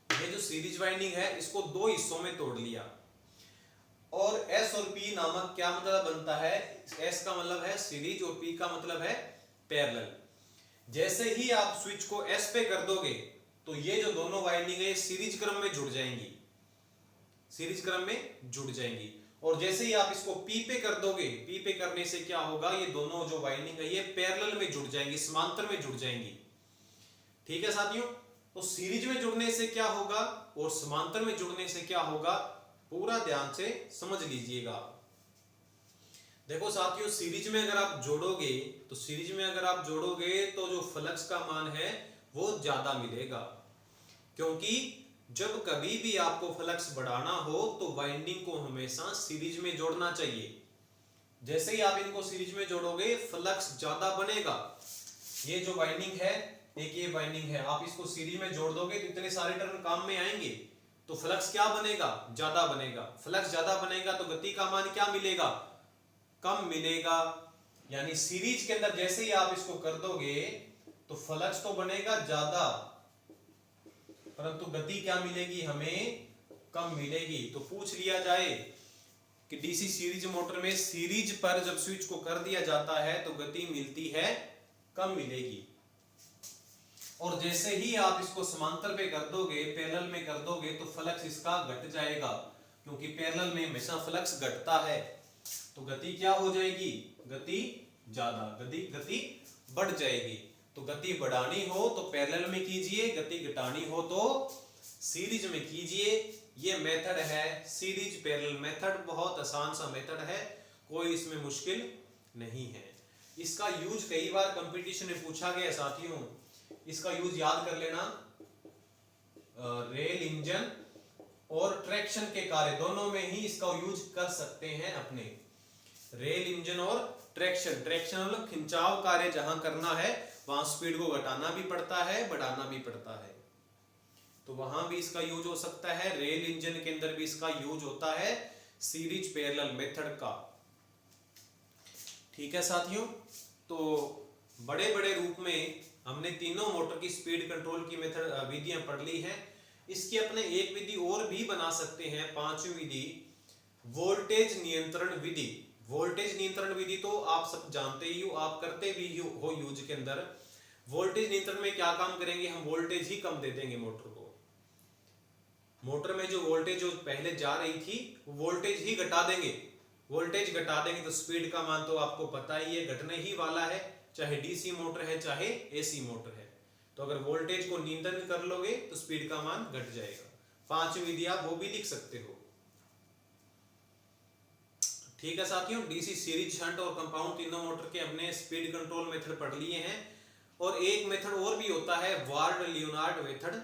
ये जो सीरीज वाइंडिंग है इसको दो हिस्सों में तोड़ लिया, और S और P नामक क्या मतलब बनता है, S का मतलब है सीरीज और P का मतलब है पैरेलल। जैसे ही आप स्विच को S पे कर दोगे तो ये जो दोनों वाइंडिंग है सीरीज क्रम में जुड़ जाएंगी, सीरीज क्रम में जुड़ जाएंगी। और जैसे ही आप इसको P पे कर दोगे, P पे करने से क्या होगा, ये दोनों जो वाइंडिंग है ये पैरेलल में जुड़ जाएंगी, समांतर में जुड़ जाएंगी। ठीक है साथियों, तो सीरीज में जुड़ने से क्या होगा और समांतर में जुड़ने से क्या होगा, पूरा ध्यान से समझ लीजिएगा। देखो साथियों, सीरीज में अगर आप जोड़ोगे तो तो जो फ्लक्स का मान है वो ज्यादा मिलेगा, क्योंकि जब कभी भी आपको फ्लक्स बढ़ाना हो तो वाइंडिंग को हमेशा सीरीज में जोड़ना चाहिए। जैसे ही आप इनको सीरीज में जोड़ोगे फ्लक्स ज्यादा बनेगा। ये जो वाइंडिंग है, एक ये वाइंडिंग है, आप इसको सीरीज में जोड़ दोगे तो इतने सारे टर्न काम में आएंगे, तो फ्लक्स क्या बनेगा, ज्यादा बनेगा। फ्लक्स ज्यादा बनेगा तो गति का मान क्या मिलेगा, कम मिलेगा। यानी सीरीज के अंदर जैसे ही आप इसको कर दोगे तो फ्लक्स तो बनेगा ज्यादा, परंतु गति क्या मिलेगी, हमें कम मिलेगी। तो पूछ लिया जाए कि डीसी सीरीज मोटर में सीरीज पर जब स्विच को कर दिया जाता है तो गति मिलती है, कम मिलेगी। और जैसे ही आप इसको समांतर पे कर दोगे, पैरेलल में कर दोगे, तो फ्लक्स इसका घट जाएगा, क्योंकि पैरेलल में हमेशा फ्लक्स घटता है। तो गति क्या हो जाएगी, गति ज्यादा, गति बढ़ जाएगी। तो गति बढ़ानी हो तो पैरेलल में कीजिए, गति घटानी हो तो सीरीज में कीजिए। ये मेथड है सीरीज पैरेलल मेथड, बहुत आसान सा मेथड है, कोई इसमें मुश्किल नहीं है। इसका यूज कई बार कंपटीशन में पूछा गया साथियों, इसका यूज याद कर लेना। रेल इंजन और ट्रैक्शन के कार्य दोनों में ही इसका यूज कर सकते हैं अपने। रेल इंजन और ट्रैक्शन मतलब खिंचाव कार्य जहां करना है वहां स्पीड को घटाना भी पड़ता है, बढ़ाना भी पड़ता है, तो वहां भी इसका यूज हो सकता है। रेल इंजन के अंदर भी इसका यूज होता है सीरीज पैरेलल मेथड का। ठीक है साथियों, तो बड़े बड़े रूप में हमने तीनों मोटर की स्पीड कंट्रोल की मेथड विधियां पढ़ ली हैं। इसकी अपने एक विधि और भी बना सकते हैं, पांचवी विधि, वोल्टेज नियंत्रण विधि। वोल्टेज नियंत्रण विधि तो आप सब जानते ही हो, आप करते भी हो यूज के अंदर। वोल्टेज नियंत्रण में क्या काम करेंगे, हम वोल्टेज ही कम दे देंगे मोटर को। मोटर में जो वोल्टेज जो पहले जा रही थी वो वोल्टेज ही घटा देंगे। वोल्टेज घटा देंगे तो स्पीड का मान तो आपको पता ही है, घटने ही वाला है, चाहे डीसी मोटर है चाहे एसी मोटर है। तो अगर वोल्टेज को नियंत्रण कर लोगे तो स्पीड का मान घट जाएगा। पांचवी विधि आप वो भी लिख सकते हो। ठीक है साथियों, डीसी सीरीज, शंट और कंपाउंड तीनों मोटर के अपने स्पीड कंट्रोल मेथड पढ़ लिए हैं। और एक मेथड और भी होता है वार्ड लियोनार्ड मेथड।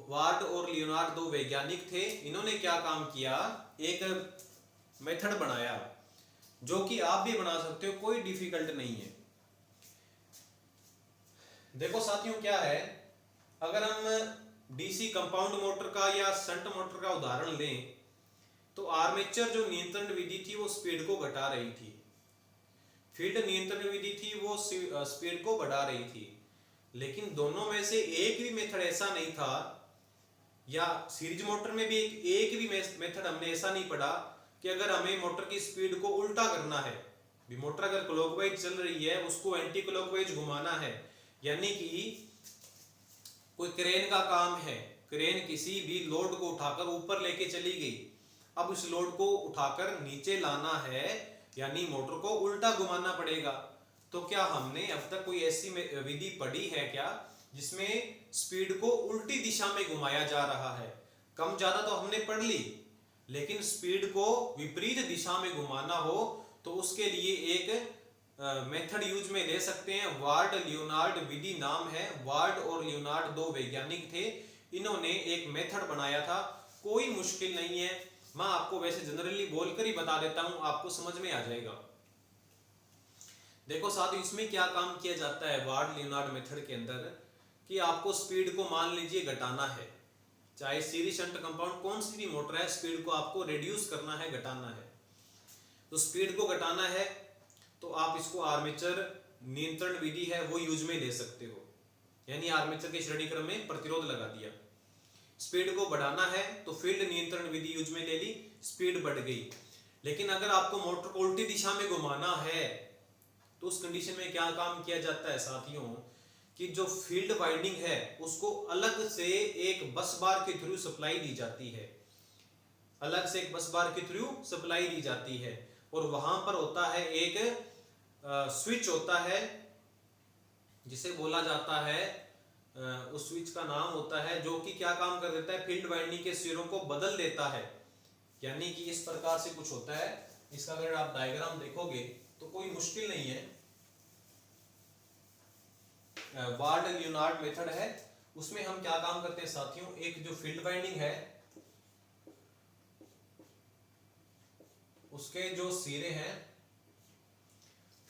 वार्ड और लियोनार्ड दो वैज्ञानिक थे, इन्होंने क्या काम किया, एक मेथड बनाया जो कि आप भी बना सकते हो, कोई डिफिकल्ट नहीं है। देखो साथियों क्या है, अगर हम डीसी कंपाउंड मोटर का या शंट मोटर का उदाहरण लें तो आर्मेचर जो नियंत्रण विधि थी वो स्पीड को घटा रही थी, फील्ड नियंत्रण विधि थी वो स्पीड को बढ़ा रही थी। लेकिन दोनों में से एक भी मेथड ऐसा नहीं था, या सीरीज मोटर में भी एक भी मेथड हमने ऐसा नहीं पढ़ा कि अगर हमें मोटर की स्पीड को उल्टा करना है, भी मोटर अगर क्लॉकवाइज चल रही है उसको एंटी क्लॉकवाइज घुमाना है, यानी कि कोई क्रेन का काम है, क्रेन किसी भी लोड को उठाकर ऊपर लेके चली गई, अब उस लोड को उठाकर नीचे लाना है, यानी मोटर को उल्टा घुमाना पड़ेगा। तो क्या हमने अब तक कोई ऐसी विधि पढ़ी है क्या जिसमें स्पीड को उल्टी दिशा में घुमाया जा रहा है? कम ज्यादा तो हमने पढ़ ली, लेकिन स्पीड को विपरीत दिशा में घुमाना हो तो उसके लिए एक मेथड यूज में ले सकते हैं। वार्ड लियोनार्ड विधि नाम है। वार्ड और लियोनार्ड दो वैज्ञानिक थे, इन्होंने एक मेथड बनाया था। कोई मुश्किल नहीं है, मैं आपको वैसे जनरली बोलकर ही बता देता हूं, आपको समझ में आ जाएगा। देखो साथियों, इसमें क्या काम किया जाता है वार्ड लियोनार्ड मेथड के अंदर कि आपको स्पीड को मान लीजिए घटाना है, चाहे सीरीज शंट कंपाउंड कौन सी भी मोटर है, स्पीड को आपको रिड्यूस करना है, घटाना है। तो स्पीड को घटाना है तो आप इसको आर्मेचर नियंत्रण विधि है वो यूज में ले सकते हो, यानी आर्मेचर के श्रेणी क्रम में प्रतिरोध लगा दिया। स्पीड को बढ़ाना है तो फील्ड नियंत्रण विधि यूज में ले ली, स्पीड बढ़ गई। लेकिन अगर आपको मोटर को उल्टी दिशा में घुमाना है तो उस कंडीशन में क्या काम किया जाता है साथियों कि जो फील्ड वाइंडिंग है उसको अलग से एक बस बार के थ्रू सप्लाई दी जाती है, अलग से एक बस बार के थ्रू सप्लाई दी जाती है। और वहां पर होता है एक स्विच होता है जिसे बोला जाता है, उस स्विच का नाम होता है जो कि क्या काम कर देता है, फील्ड वाइंडिंग के सिरों को बदल देता है। यानी कि इस प्रकार से कुछ होता है। इसका अगर आप डायग्राम देखोगे तो कोई मुश्किल नहीं है। वार्ड लियोनार्ड मेथड है, उसमें हम क्या काम करते हैं साथियों, एक जो फील्ड वाइंडिंग है उसके जो सिरे हैं,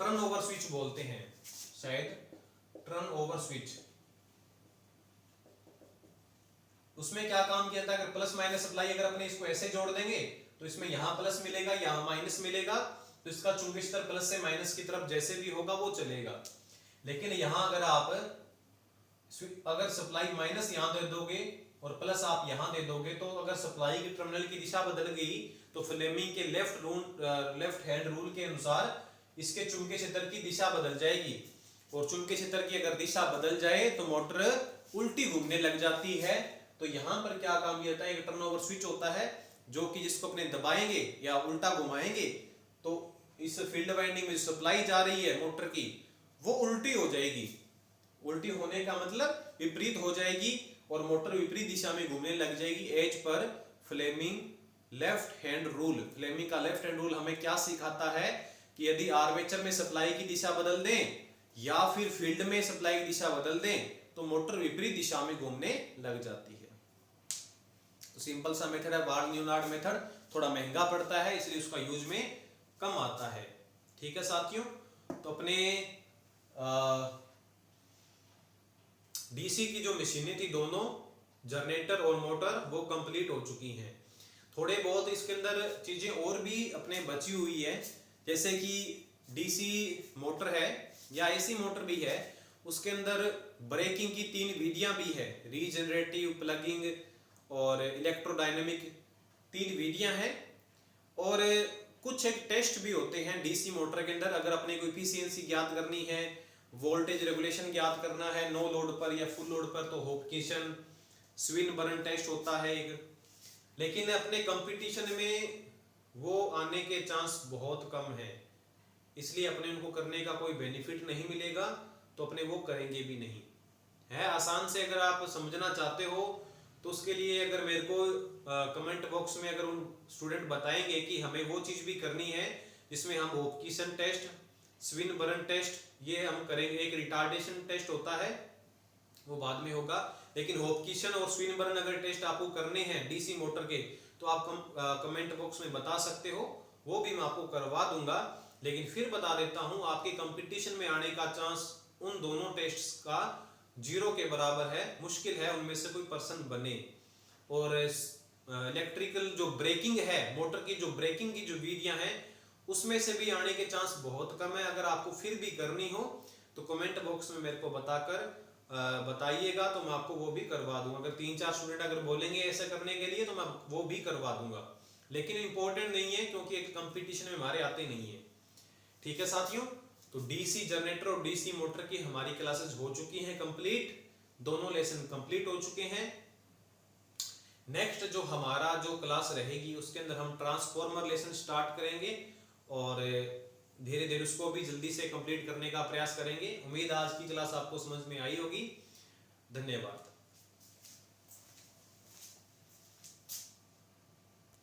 टर्न ओवर स्विच बोलते हैं शायद, टर्न ओवर स्विच, उसमें क्या काम किया था, अगर प्लस माइनस सप्लाई अगर अपने इसको ऐसे जोड़ देंगे तो इसमें यहां प्लस मिलेगा, यहां माइनस मिलेगा, तो इसका चुंबकीय क्षेत्र प्लस से माइनस की तरफ जैसे भी होगा वो चलेगा। लेकिन यहां अगर सप्लाई माइनस यहां दे दोगे और प्लस आप यहां दे दोगे तो अगर सप्लाई की टर्मिनल की दिशा बदल गई तो फ्लेमिंग के लेफ्ट हैंड रूल के अनुसार इसके चुंबकीय क्षेत्र की दिशा बदल जाएगी। और चुंबकीय क्षेत्र की अगर दिशा बदल जाए तो मोटर उल्टी घूमने लग जाती है। तो यहां पर क्या काम किया जाता है, एक टर्नओवर स्विच होता है जो कि जिसको अपने दबाएंगे या उल्टा घुमाएंगे तो इस फील्ड वाइंडिंग में सप्लाई जा रही है मोटर की वो उल्टी हो जाएगी। उल्टी होने का मतलब विपरीत हो जाएगी और मोटर विपरीत दिशा में घूमने लग जाएगी एज पर Fleming left hand rule. Fleming का लेफ्ट हैंड रूल हमें क्या सिखाता है कि यदि आर्मेचर में सप्लाई की दिशा बदल दें या फिर फील्ड में सप्लाई की दिशा बदल दें तो मोटर विपरीत दिशा में घूमने लग जाती है। तो सिंपल सा मेथड है वार्ड लियोनार्ड मेथड, थोड़ा महंगा पड़ता है इसलिए उसका यूज में कम आता है। ठीक है साथियों, तो अपने डीसी की जो मशीनें थी दोनों जनरेटर और मोटर वो कंप्लीट हो चुकी हैं। थोड़े बहुत इसके अंदर चीजें और भी अपने बची हुई है, जैसे कि डीसी मोटर है या एसी मोटर भी है, उसके अंदर ब्रेकिंग की 3 विधियां भी है, रीजनरेटिव, प्लगिंग और इलेक्ट्रोडायनेमिक 3 विधियां हैं। और कुछ एक टेस्ट भी होते हैं डीसी मोटर के अंदर, अगर अपने को एफिशिएंसी ज्ञात करनी है, वोल्टेज रेगुलेशन ज्ञात करना है नो लोड पर या फुल लोड पर, तो हॉपकिंसन स्विनबर्न टेस्ट होता है एक। लेकिन अपने कंपटीशन में वो आने के चांस बहुत कम है, इसलिए अपने उनको करने का कोई बेनिफिट नहीं मिलेगा, तो अपने वो करेंगे भी नहीं। है आसान से, अगर आप समझना चाहते हो तो उसके लिए अगर मेरे को कमेंट बॉक्स में अगर उन स्टूडेंट बताएंगे कि हमें वो चीज़ भी करनी है जिसमें हम हॉपकिंसन टेस्ट, स्विनबर्न टेस्ट ये हम करेंगे। एक रिटार्डेशन टेस्ट होता है वो बाद में होगा, लेकिन हॉपकिंसन और स्विनबर्न अगर टेस्ट आपको करने हैं डीसी मोटर के तो आप कमेंट बॉक्स में बता सकते हो, वो भी मैं आपको करवा दूंगा। लेकिन फिर बता देता हूं, आपके कंपटीशन में आने का चांस उन दोनों टेस्ट्स का 0 के बराबर है, मुश्किल है उनमें से कोई पर्सन बने। और इलेक्ट्रिकल जो ब्रेकिंग है, मोटर की जो ब्रेकिंग की जो विधियां हैं उसमें से भी आने के चांस बहुत कम है। अगर आपको फिर भी करनी हो तो कमेंट बॉक्स में मेरे को बताइएगा, तो मैं आपको वो भी करवा दूंगा। अगर 3-4 स्टूडेंट अगर बोलेंगे ऐसा करने के लिए तो मैं वो भी करवा दूंगा, लेकिन इंपॉर्टेंट नहीं है क्योंकि एक कंपटीशन में हमारे आते नहीं है। ठीक है साथियों, तो डीसी जनरेटर और डीसी मोटर की हमारी क्लासेस हो चुकी हैं कंप्लीट, दोनों लेसन कंप्लीट हो चुके हैं। नेक्स्ट जो हमारा जो क्लास रहेगी उसके अंदर हम ट्रांसफॉर्मर लेसन स्टार्ट करेंगे और धीरे धीरे उसको भी जल्दी से कंप्लीट करने का प्रयास करेंगे। उम्मीद आज की क्लास आपको समझ में आई होगी। धन्यवाद।